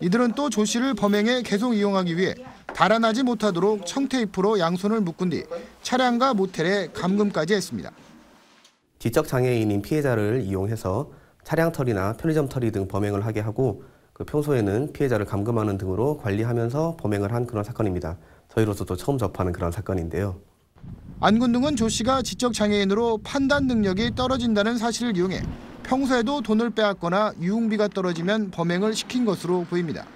Speaker 6: 이들은 또 조 씨를 범행에 계속 이용하기 위해 달아나지 못하도록 청테이프로 양손을 묶은 뒤 차량과 모텔에 감금까지 했습니다.
Speaker 7: 지적장애인인 피해자를 이용해서 차량 털이나 편의점 털이 등 범행을 하게 하고 평소에는 피해자를 감금하는 등으로 관리하면서 범행을 한 그런 사건입니다. 저희로서도 처음 접하는 그런 사건인데요.
Speaker 6: 안군등은 조 씨가 지적장애인으로 판단 능력이 떨어진다는 사실을 이용해 평소에도 돈을 빼앗거나 유흥비가 떨어지면 범행을 시킨 것으로 보입니다.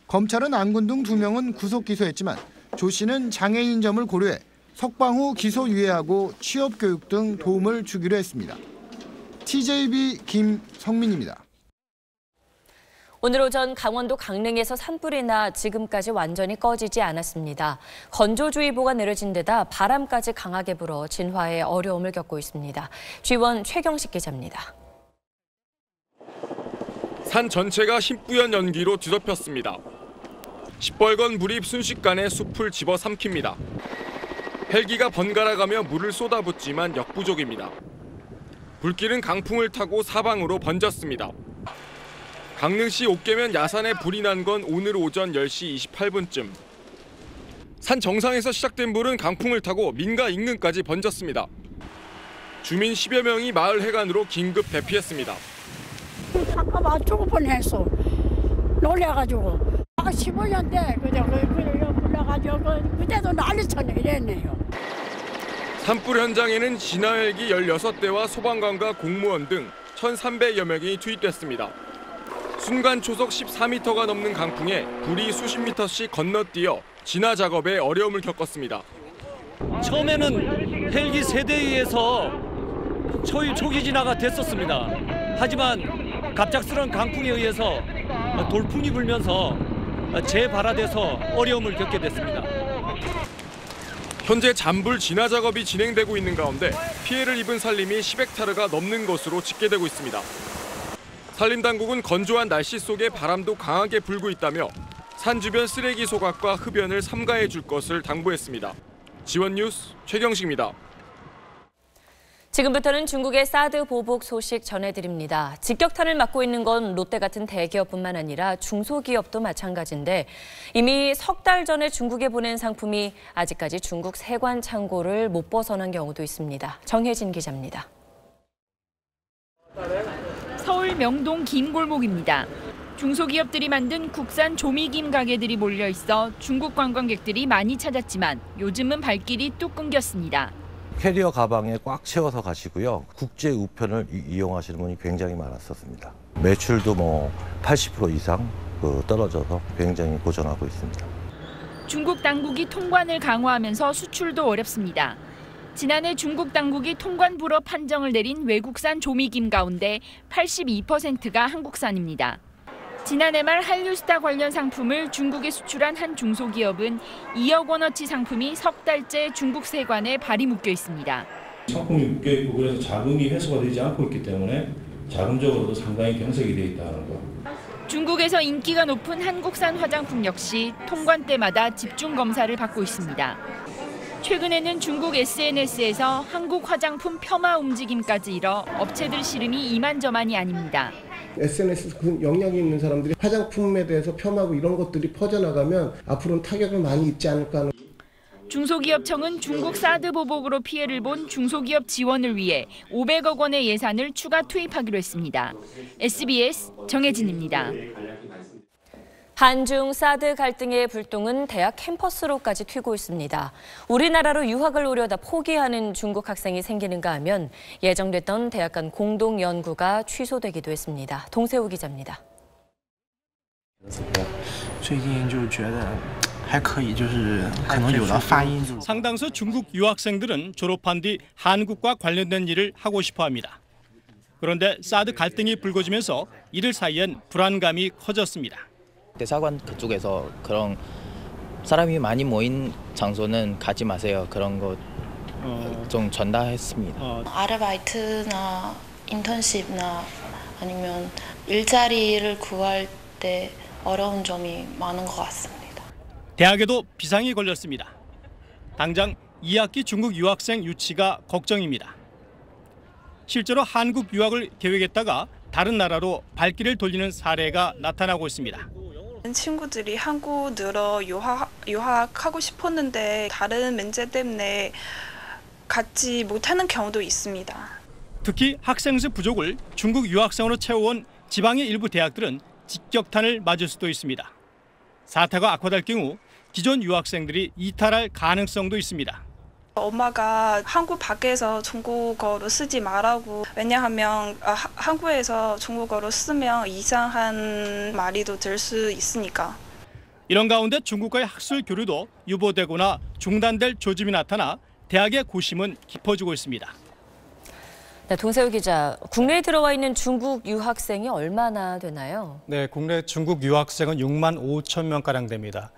Speaker 6: 검찰은 안군등 2명은 구속 기소했지만 조 씨는 장애인 점을 고려해 석방 후 기소 유예하고 취업 교육 등 도움을 주기로 했습니다. TJB 김성민입니다.
Speaker 1: 오늘 오전 강원도 강릉에서 산불이 나 지금까지 완전히 꺼지지 않았습니다. 건조주의보가 내려진 데다 바람까지 강하게 불어 진화에 어려움을 겪고 있습니다. G1 최경식 기자입니다.
Speaker 8: 산 전체가 흰뿌연 연기로 뒤덮였습니다. 시뻘건 불이 순식간에 숲을 집어삼킵니다. 헬기가 번갈아가며 물을 쏟아붓지만 역부족입니다. 불길은 강풍을 타고 사방으로 번졌습니다. 강릉시 옥계면 야산에 불이 난 건 오늘 오전 10시 28분쯤. 산 정상에서 시작된 불은 강풍을 타고 민가 인근까지 번졌습니다. 주민 10여 명이 마을 해관으로 긴급 대피했습니다.
Speaker 9: 잠깐만 죽을 뻔했어. 놀래가지고. 15년 돼. 불러가지고 그때도 난리쳤네 이랬네요.
Speaker 8: 산불 현장에는 진화헬기 16대와 소방관과 공무원 등 1,300여 명이 투입됐습니다. 순간 초속 14m가 넘는 강풍에 불이 수십 미터씩 건너뛰어 진화 작업에 어려움을 겪었습니다.
Speaker 10: 처음에는 헬기 3대에 의해서 초기 진화가 됐었습니다. 하지만 갑작스러운 강풍에 의해서 돌풍이 불면서 재발화돼서 어려움을 겪게 됐습니다.
Speaker 8: 현재 잔불 진화 작업이 진행되고 있는 가운데 피해를 입은 산림이 10헥타르가 넘는 것으로 집계되고 있습니다. 산림당국은 건조한 날씨 속에 바람도 강하게 불고 있다며 산 주변 쓰레기 소각과 흡연을 삼가해 줄 것을 당부했습니다. G1 뉴스 최경식입니다.
Speaker 1: 지금부터는 중국의 사드 보복 소식 전해드립니다. 직격탄을 맞고 있는 건 롯데 같은 대기업뿐만 아니라 중소기업도 마찬가지인데 이미 석 달 전에 중국에 보낸 상품이 아직까지 중국 세관 창고를 못 벗어난 경우도 있습니다. 정혜진 기자입니다.
Speaker 14: 서울 명동 김골목입니다. 중소기업들이 만든 국산 조미김 가게들이 몰려 있어 중국 관광객들이 많이 찾았지만 요즘은 발길이 뚝 끊겼습니다.
Speaker 11: 캐리어 가방에 꽉 채워서 가시고요. 국제 우편을 이용하시는 분이 굉장히 많았었습니다. 매출도 80% 이상 떨어져서 굉장히 고전하고 있습니다.
Speaker 14: 중국 당국이 통관을 강화하면서 수출도 어렵습니다. 지난해 중국 당국이 통관 불허 판정을 내린 외국산 조미김 가운데 82%가 한국산입니다. 지난해 말 한류스타 관련 상품을 중국에 수출한 한 중소기업은 2억 원어치 상품이 석 달째 중국 세관에 발이 묶여 있습니다.
Speaker 17: 상품이 묶여 있고 그래서 자금이 회수가 되지 않고 있기 때문에 자금적으로도 상당히 경색이 되어 있다는 거.
Speaker 14: 중국에서 인기가 높은 한국산 화장품 역시 통관 때마다 집중 검사를 받고 있습니다. 최근에는 중국 SNS에서 한국 화장품 폄하 움직임까지 일어 업체들 시름이 이만저만이 아닙니다.
Speaker 12: SNS 그 영향이 있는 사람들이 화장품에 대해서 폄하하고 이런 것들이 퍼져나가면 앞으로는 타격을 많이 입지 않을까 하는.
Speaker 14: 중소기업청은 중국 사드 보복으로 피해를 본 중소기업 지원을 위해 500억 원의 예산을 추가 투입하기로 했습니다. SBS 정혜진입니다.
Speaker 1: 한중 사드 갈등의 불똥은 대학 캠퍼스로까지 튀고 있습니다. 우리나라로 유학을 오려다 포기하는 중국 학생이 생기는가 하면 예정됐던 대학 간 공동 연구가 취소되기도 했습니다. 동세우 기자입니다.
Speaker 13: 상당수 중국 유학생들은 졸업한 뒤 한국과 관련된 일을 하고 싶어합니다. 그런데 사드 갈등이 불거지면서 이들 사이엔 불안감이 커졌습니다.
Speaker 27: 대사관 그쪽에서 그런 사람이 많이 모인 장소는 가지 마세요. 그런 거 좀 전달했습니다.
Speaker 28: 아르바이트나 인턴십나 아니면 일자리를 구할 때 어려운 점이 많은 것 같습니다.
Speaker 13: 대학에도 비상이 걸렸습니다. 당장 2학기 중국 유학생 유치가 걱정입니다. 실제로 한국 유학을 계획했다가 다른 나라로 발길을 돌리는 사례가 나타나고 있습니다.
Speaker 29: 친구들이 한국 들어 유학하고 싶었는데 다른 문제 때문에 갖지 못하는 경우도 있습니다.
Speaker 13: 특히 학생 수 부족을 중국 유학생으로 채워온 지방의 일부 대학들은 직격탄을 맞을 수도 있습니다. 사태가 악화될 경우 기존 유학생들이 이탈할 가능성도 있습니다.
Speaker 29: 엄마가 한국 밖에서 중국어로 쓰지 말라고. 왜냐하면 한국에서 중국어로 쓰면 이상한 말이도 될 수 있으니까.
Speaker 13: 이런 가운데 중국과의 학술 교류도 유보되거나 중단될 조짐이 나타나 대학의 고심은 깊어지고 있습니다.
Speaker 1: 네, 동세우 기자, 국내에 들어와 있는 중국 유학생이 얼마나 되나요?
Speaker 13: 네, 국내 중국 유학생은 6만 5천 명가량 됩니다.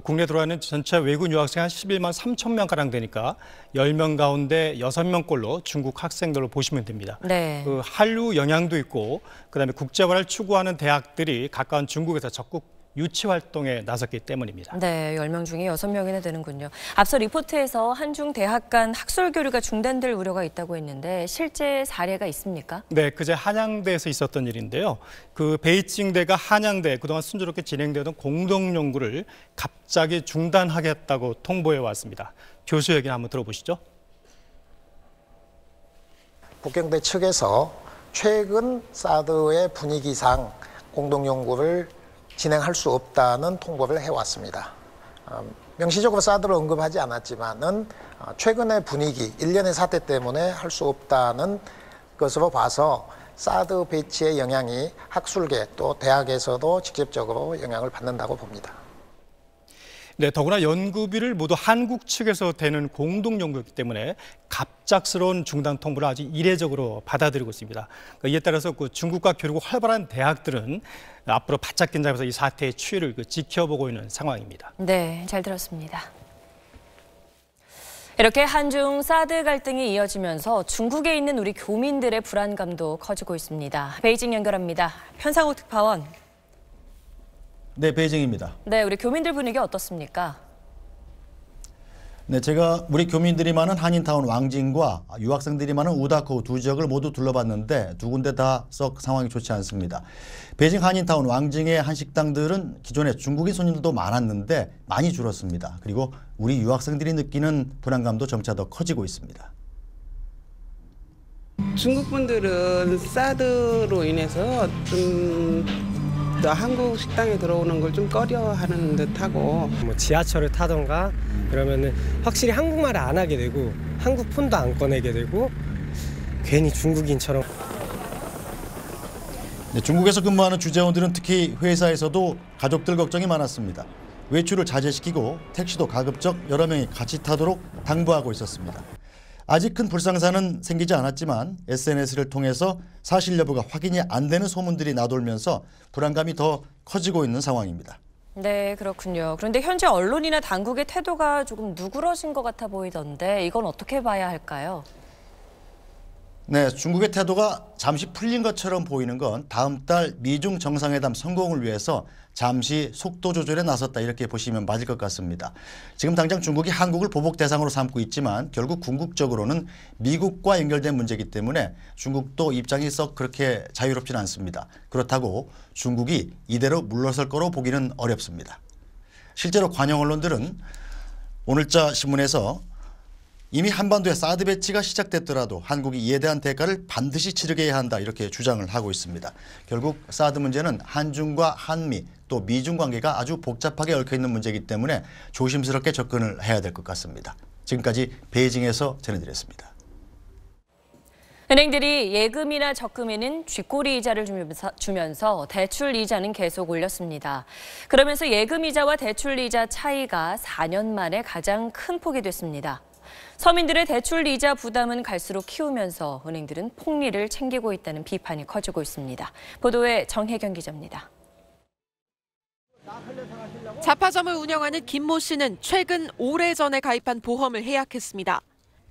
Speaker 13: 국내에 들어와 있는 전체 외국 유학생 한 11만 3천 명가량 되니까 10명 가운데 6명꼴로 중국 학생들로 보시면 됩니다.
Speaker 1: 네.
Speaker 13: 한류 영향도 있고 그다음에 국제화를 추구하는 대학들이 가까운 중국에서 적극 유치 활동에 나섰기 때문입니다.
Speaker 1: 네, 10명 중에 6명이나 되는군요. 앞서 리포트에서 한중 대학 간 학술 교류가 중단될 우려가 있다고 했는데 실제 사례가 있습니까?
Speaker 13: 네, 그제 한양대에서 있었던 일인데요. 베이징대가 한양대 그동안 순조롭게 진행되던 공동 연구를 갑자기 중단하겠다고 통보해 왔습니다. 교수 얘기 한번 들어보시죠.
Speaker 15: 북경대 측에서 최근 사드의 분위기상 공동 연구를 진행할 수 없다는 통보를 해왔습니다. 명시적으로 사드를 언급하지 않았지만은 최근의 분위기, 일련의 사태 때문에 할 수 없다는 것으로 봐서 사드 배치의 영향이 학술계 또 대학에서도 직접적으로 영향을 받는다고 봅니다.
Speaker 13: 네, 더구나 연구비를 모두 한국 측에서 되는 공동 연구이기 때문에 갑작스러운 중단 통보를 아주 이례적으로 받아들이고 있습니다. 이에 따라서 중국과 교류가 활발한 대학들은 앞으로 바짝 긴장해서 이 사태의 추이를 지켜보고 있는 상황입니다.
Speaker 1: 네, 잘 들었습니다. 이렇게 한중 사드 갈등이 이어지면서 중국에 있는 우리 교민들의 불안감도 커지고 있습니다. 베이징 연결합니다. 현상욱 특파원.
Speaker 16: 네, 베이징입니다.
Speaker 1: 네, 우리 교민들 분위기 어떻습니까?
Speaker 16: 네, 제가 우리 교민들이 많은 한인타운 왕징과 유학생들이 많은 우다코 두 지역을 모두 둘러봤는데 두 군데 다 썩 상황이 좋지 않습니다. 베이징 한인타운 왕징의 한식당들은 기존에 중국인 손님들도 많았는데 많이 줄었습니다. 그리고 우리 유학생들이 느끼는 불안감도 점차 더 커지고 있습니다.
Speaker 18: 중국 분들은 사드로 인해서 좀 한국 식당에 들어오는 걸 좀 꺼려하는 듯하고
Speaker 19: 뭐 지하철을 타던가 그러면은 확실히 한국말을 안 하게 되고 한국 폰도 안 꺼내게 되고 괜히 중국인처럼.
Speaker 16: 네, 중국에서 근무하는 주재원들은 특히 회사에서도 가족들 걱정이 많았습니다. 외출을 자제시키고 택시도 가급적 여러 명이 같이 타도록 당부하고 있었습니다. 아직 큰 불상사는 생기지 않았지만 SNS를 통해서 사실 여부가 확인이 안 되는 소문들이 나돌면서 불안감이 더 커지고 있는 상황입니다.
Speaker 1: 네, 그렇군요. 그런데 현재 언론이나 당국의 태도가 조금 누그러진 것 같아 보이던데 이건 어떻게 봐야 할까요?
Speaker 16: 네, 중국의 태도가 잠시 풀린 것처럼 보이는 건 다음 달 미중 정상회담 성공을 위해서 잠시 속도 조절에 나섰다 이렇게 보시면 맞을 것 같습니다. 지금 당장 중국이 한국을 보복 대상으로 삼고 있지만 결국 궁극적으로는 미국과 연결된 문제이기 때문에 중국도 입장이 썩 그렇게 자유롭지는 않습니다. 그렇다고 중국이 이대로 물러설 거로 보기는 어렵습니다. 실제로 관영 언론들은 오늘자 신문에서 이미 한반도의 사드 배치가 시작됐더라도 한국이 이에 대한 대가를 반드시 치르게 해야 한다 이렇게 주장을 하고 있습니다. 결국 사드 문제는 한중과 한미 또 미중 관계가 아주 복잡하게 얽혀있는 문제이기 때문에 조심스럽게 접근을 해야 될 것 같습니다. 지금까지 베이징에서 전해드렸습니다.
Speaker 1: 은행들이 예금이나 적금에는 쥐꼬리 이자를 주면서 대출 이자는 계속 올렸습니다. 그러면서 예금 이자와 대출 이자 차이가 4년 만에 가장 큰 폭이 됐습니다. 서민들의 대출 이자 부담은 갈수록 키우면서 은행들은 폭리를 챙기고 있다는 비판이 커지고 있습니다. 보도에 정혜경 기자입니다.
Speaker 20: 잡화점을 운영하는 김모 씨는 최근 오래전에 가입한 보험을 해약했습니다.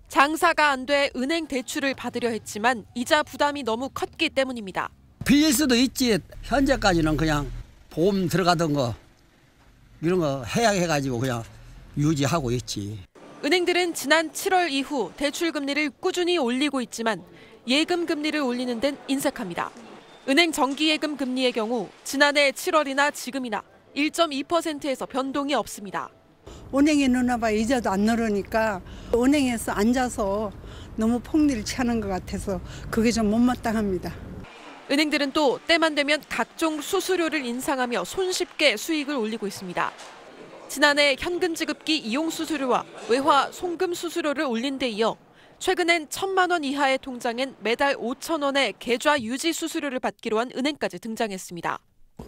Speaker 20: 장사가 안 돼 은행 대출을 받으려 했지만 이자 부담이 너무 컸기 때문입니다.
Speaker 21: 빌릴 수도 있지. 현재까지는 그냥 보험 들어가던 거 이런 거 해약해가지고 그냥 유지하고 있지.
Speaker 20: 은행들은 지난 7월 이후 대출 금리를 꾸준히 올리고 있지만 예금 금리를 올리는 데는 인색합니다. 은행 정기예금 금리의 경우 지난해 7월이나 지금이나 1.2%에서 변동이 없습니다.
Speaker 22: 은행에 넣어봐 이자도 안 늘으니까 은행에서 앉아서 너무 폭리를 취하는 것 같아서 그게 좀 못마땅합니다.
Speaker 20: 은행들은 또 때만 되면 각종 수수료를 인상하며 손쉽게 수익을 올리고 있습니다. 지난해 현금 지급기 이용 수수료와 외화 송금 수수료를 올린 데 이어 최근엔 1,000만 원 이하의 통장엔 매달 5천 원의 계좌 유지 수수료를 받기로 한 은행까지 등장했습니다.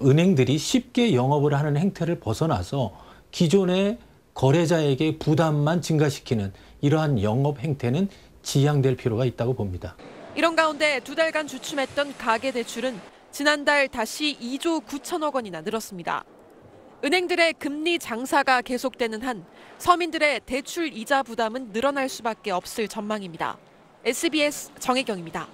Speaker 2: 은행들이 쉽게 영업을 하는 행태를 벗어나서 기존의 거래자에게 부담만 증가시키는 이러한 영업 행태는 지양될 필요가 있다고 봅니다.
Speaker 20: 이런 가운데 2달간 주춤했던 가계대출은 지난달 다시 2조 9천억 원이나 늘었습니다. 은행들의 금리 장사가 계속되는 한 서민들의 대출 이자 부담은 늘어날 수밖에 없을 전망입니다. SBS 정혜경입니다.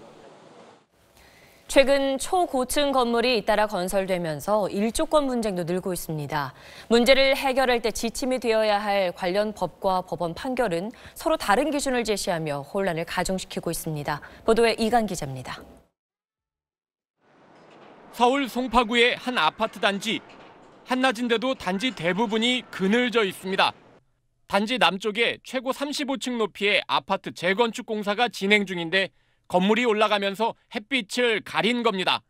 Speaker 1: 최근 초고층 건물이 잇따라 건설되면서 일조권 분쟁도 늘고 있습니다. 문제를 해결할 때 지침이 되어야 할 관련 법과 법원 판결은 서로 다른 기준을 제시하며 혼란을 가중시키고 있습니다. 보도에 이간 기자입니다.
Speaker 8: 서울 송파구의 한 아파트 단지. 한낮인데도 단지 대부분이 그늘져 있습니다. 단지 남쪽에 최고 35층 높이의 아파트 재건축 공사가 진행 중인데 건물이 올라가면서 햇빛을 가린 겁니다.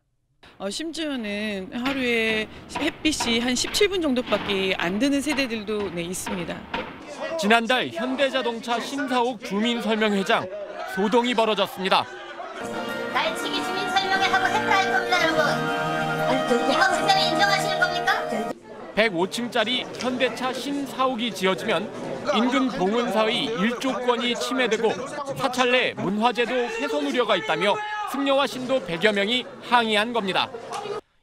Speaker 3: 심지어는 하루에 햇빛이 한 17분 정도밖에 안 드는 세대들도 있습니다.
Speaker 8: 지난달 현대자동차 신사옥 주민설명회장 소동이 벌어졌습니다.
Speaker 4: 날치기 주민설명회 하고 했다 할 겁니다, 여러분. 이거 국장이 인정하시는 겁니까?
Speaker 8: 105층짜리 현대차 신사옥이 지어지면 인근 봉은사의 일조권이 침해되고 사찰내 문화재도 훼손 우려가 있다며 승려와 신도 100여 명이 항의한 겁니다.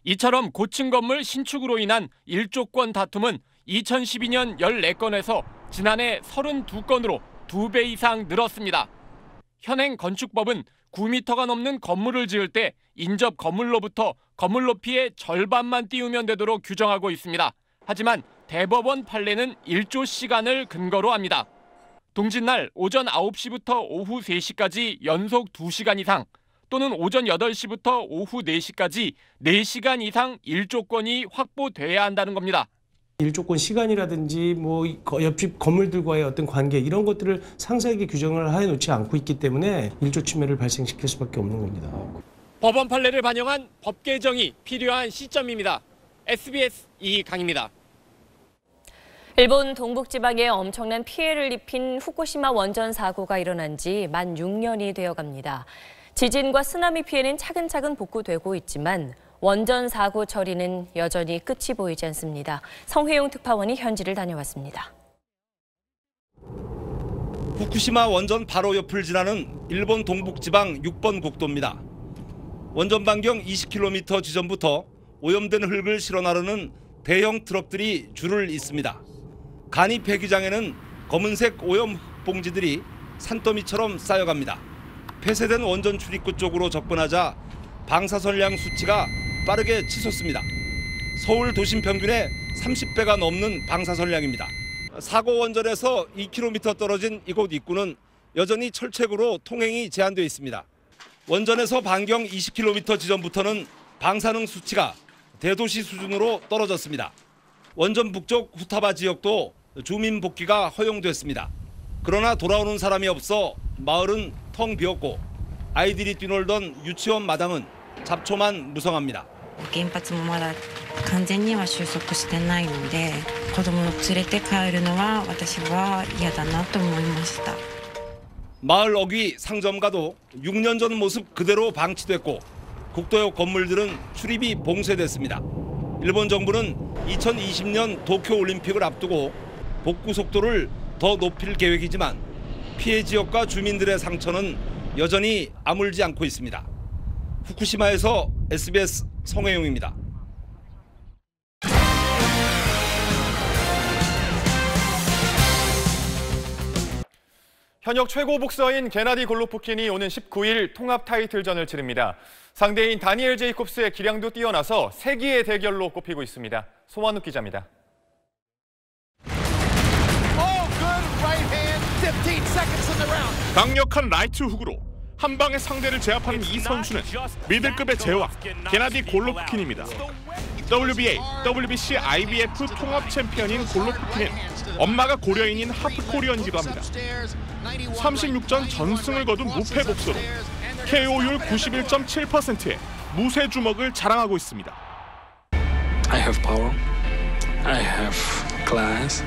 Speaker 8: 이처럼 고층 건물 신축으로 인한 일조권 다툼은 2012년 14건에서 지난해 32건으로 2배 이상 늘었습니다. 현행 건축법은 9m가 넘는 건물을 지을 때 인접 건물로부터 건물 높이의 절반만 띄우면 되도록 규정하고 있습니다. 하지만 대법원 판례는 1조 시간을 근거로 합니다. 동짓날 오전 9시부터 오후 3시까지 연속 2시간 이상 또는 오전 8시부터 오후 4시까지 4시간 이상 일조권이 확보돼야 한다는 겁니다.
Speaker 5: 일조권 시간이라든지 옆집 건물들과의 어떤 관계 이런 것들을 상세하게 규정을 해놓지 않고 있기 때문에 일조 침해를 발생시킬 수밖에 없는 겁니다.
Speaker 8: 법원 판례를 반영한 법 개정이 필요한 시점입니다. SBS 이강입니다.
Speaker 1: 일본 동북지방에 엄청난 피해를 입힌 후쿠시마 원전 사고가 일어난 지 만 6년이 되어갑니다. 지진과 쓰나미 피해는 차근차근 복구되고 있지만 원전 사고 처리는 여전히 끝이 보이지 않습니다. 성회용 특파원이 현지를 다녀왔습니다.
Speaker 7: 후쿠시마 원전 바로 옆을 지나는 일본 동북지방 6번 국도입니다. 원전 반경 20km 지점부터 오염된 흙을 실어 나르는 대형 트럭들이 줄을 잇습니다. 간이 폐기장에는 검은색 오염 흙봉지들이 산더미처럼 쌓여갑니다. 폐쇄된 원전 출입구 쪽으로 접근하자 방사선량 수치가 빠르게 치솟습니다. 서울 도심 평균의 30배가 넘는 방사선량입니다. 사고 원전에서 2km 떨어진 이곳 입구는 여전히 철책으로 통행이 제한되어 있습니다. 원전에서 반경 20km 지점부터는 방사능 수치가 대도시 수준으로 떨어졌습니다. 원전 북쪽 후타바 지역도 주민 복귀가 허용됐습니다. 그러나 돌아오는 사람이 없어 마을은 텅 비었고 아이들이 뛰놀던 유치원 마당은 잡초만 무성합니다.
Speaker 23: 原発もまだ完全には収束してないので子供を連れて帰るのは私は嫌だなと思いました。
Speaker 7: 마을 어귀 상점가도 6년 전 모습 그대로 방치됐고 국도역 건물들은 출입이 봉쇄됐습니다. 일본 정부는 2020년 도쿄올림픽을 앞두고 복구 속도를 더 높일 계획이지만 피해 지역과 주민들의 상처는 여전히 아물지 않고 있습니다. 후쿠시마에서 SBS 성혜용입니다.
Speaker 24: 현역 최고 복서인 게나디 골로프킨이 오는 19일 통합 타이틀전을 치릅니다. 상대인 다니엘 제이콥스의 기량도 뛰어나서 세기의 대결로 꼽히고 있습니다. 소만욱 기자입니다.
Speaker 25: 강력한 라이트 훅으로 한 방에 상대를 제압하는 이 선수는 미들급의 제왕 게나디 골로프킨입니다. WBA, WBC, IBF 통합 챔피언인 골로프킨은 엄마가 고려인인 하프코리언이기도 합니다. 36전 전승을 거둔 무패 복서로 KO율 91.7%의 무쇠 주먹을 자랑하고 있습니다.
Speaker 26: I have power. I have
Speaker 6: class,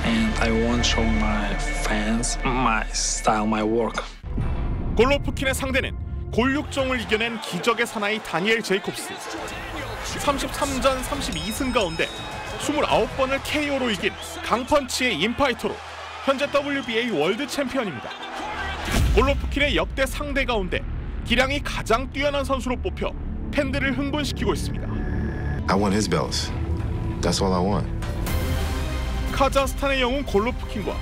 Speaker 6: and I want to show my fans my style, my work.
Speaker 25: 골로프킨의 상대는 골육종을 이겨낸 기적의 사나이 다니엘 제이콥스. 33전 32승 가운데 29번을 KO로 이긴 강펀치의 인파이터로 현재 WBA 월드 챔피언입니다. 골로프킨의 역대 상대 가운데 기량이 가장 뛰어난 선수로 뽑혀 팬들을 흥분시키고 있습니다.
Speaker 9: I want his belts. That's all I want.
Speaker 25: 카자흐스탄의 영웅 골로프킨과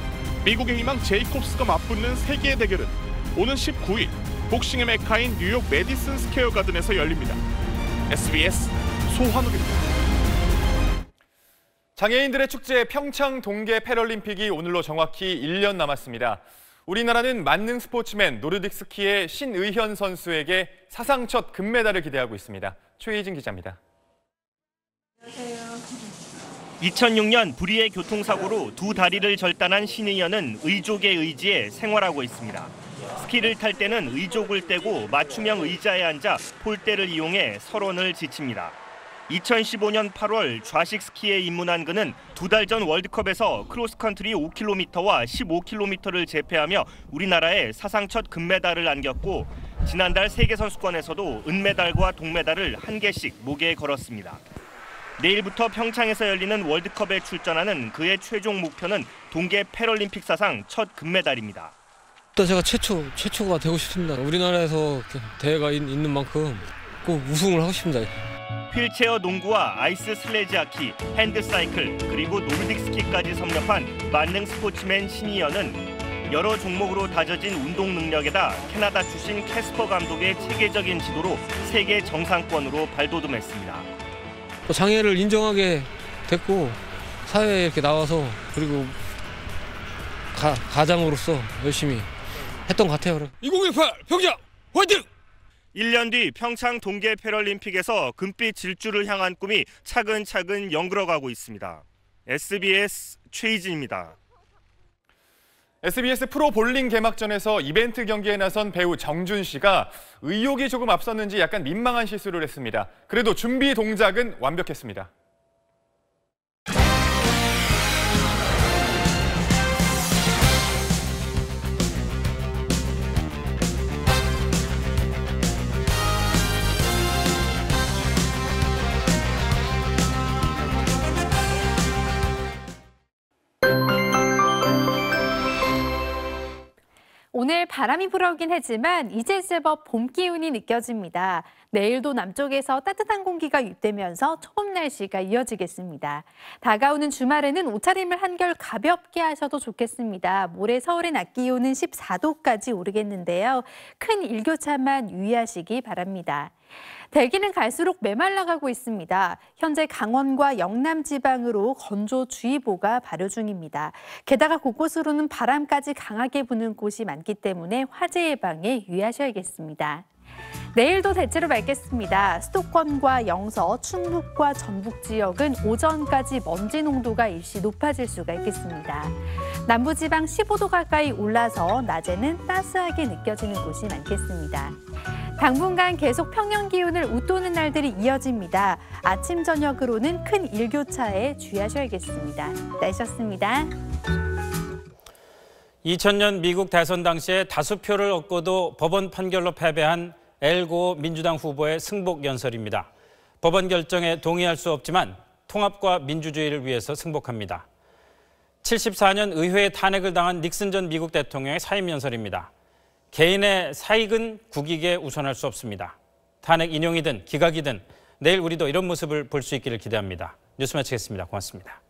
Speaker 25: 미국의 희망 제이콥스가 맞붙는 세계의 대결은 오는 19일 복싱의 메카인 뉴욕 메디슨 스퀘어 가든에서 열립니다. SBS 소환욱입니다.
Speaker 24: 장애인들의 축제 평창 동계 패럴림픽이 오늘로 정확히 1년 남았습니다. 우리나라는 만능 스포츠맨 노르딕 스키의 신의현 선수에게 사상 첫 금메달을 기대하고 있습니다. 최희진 기자입니다.
Speaker 10: 2006년 불의의 교통사고로 두 다리를 절단한 신의현은 의족의 의지에 생활하고 있습니다. 스키를 탈 때는 의족을 떼고 맞춤형 의자에 앉아 폴대를 이용해 설원을 지칩니다. 2015년 8월 좌식 스키에 입문한 그는 두 달 전 월드컵에서 크로스컨트리 5km와 15km를 제패하며 우리나라에 사상 첫 금메달을 안겼고 지난달 세계선수권에서도 은메달과 동메달을 한 개씩 목에 걸었습니다. 내일부터 평창에서 열리는 월드컵에 출전하는 그의 최종 목표는 동계 패럴림픽 사상 첫 금메달입니다.
Speaker 11: 일단 제가 최초가 되고 싶습니다. 우리나라에서 대회가 있는 만큼 꼭 우승을 하고 싶습니다.
Speaker 10: 휠체어 농구와 아이스 슬레지 하키, 핸드사이클, 그리고 노르딕 스키까지 섭렵한 만능 스포츠맨 신의현은 여러 종목으로 다져진 운동 능력에다 캐나다 출신 캐스퍼 감독의 체계적인 지도로 세계 정상권으로 발돋움했습니다.
Speaker 11: 장애를 인정하게 됐고 사회에 이렇게 나와서 그리고 가장으로서 열심히 했던 것 같아요. 2018 평창 화이팅!
Speaker 10: 1년 뒤 평창 동계 패럴림픽에서 금빛 질주를 향한 꿈이 차근차근 연그러가고 있습니다. SBS 최희진입니다.
Speaker 24: SBS 프로 볼링 개막전에서 이벤트 경기에 나선 배우 정준 씨가 의욕이 조금 앞섰는지 약간 민망한 실수를 했습니다. 그래도 준비 동작은 완벽했습니다.
Speaker 12: 오늘 바람이 불어오긴 했지만 이제 제법 봄 기운이 느껴집니다. 내일도 남쪽에서 따뜻한 공기가 유입되면서 초봄 날씨가 이어지겠습니다. 다가오는 주말에는 옷차림을 한결 가볍게 하셔도 좋겠습니다. 모레 서울의 낮 기온은 14도까지 오르겠는데요. 큰 일교차만 유의하시기 바랍니다. 대기는 갈수록 메말라가고 있습니다. 현재 강원과 영남 지방으로 건조주의보가 발효 중입니다. 게다가 곳곳으로는 바람까지 강하게 부는 곳이 많기 때문에 화재 예방에 유의하셔야겠습니다. 내일도 대체로 맑겠습니다. 수도권과 영서, 충북과 전북 지역은 오전까지 먼지 농도가 일시 높아질 수가 있겠습니다. 남부지방 15도 가까이 올라서 낮에는 따스하게 느껴지는 곳이 많겠습니다. 당분간 계속 평년 기온을 웃도는 날들이 이어집니다. 아침, 저녁으로는 큰 일교차에 주의하셔야겠습니다. 날씨였습니다.
Speaker 14: 2000년 미국 대선 당시에 다수표를 얻고도 법원 판결로 패배한 엘고 민주당 후보의 승복 연설입니다. 법원 결정에 동의할 수 없지만 통합과 민주주의를 위해서 승복합니다. 74년 의회에 탄핵을 당한 닉슨 전 미국 대통령의 사임 연설입니다. 개인의 사익은 국익에 우선할 수 없습니다. 탄핵 인용이든 기각이든 내일 우리도 이런 모습을 볼 수 있기를 기대합니다. 뉴스 마치겠습니다. 고맙습니다.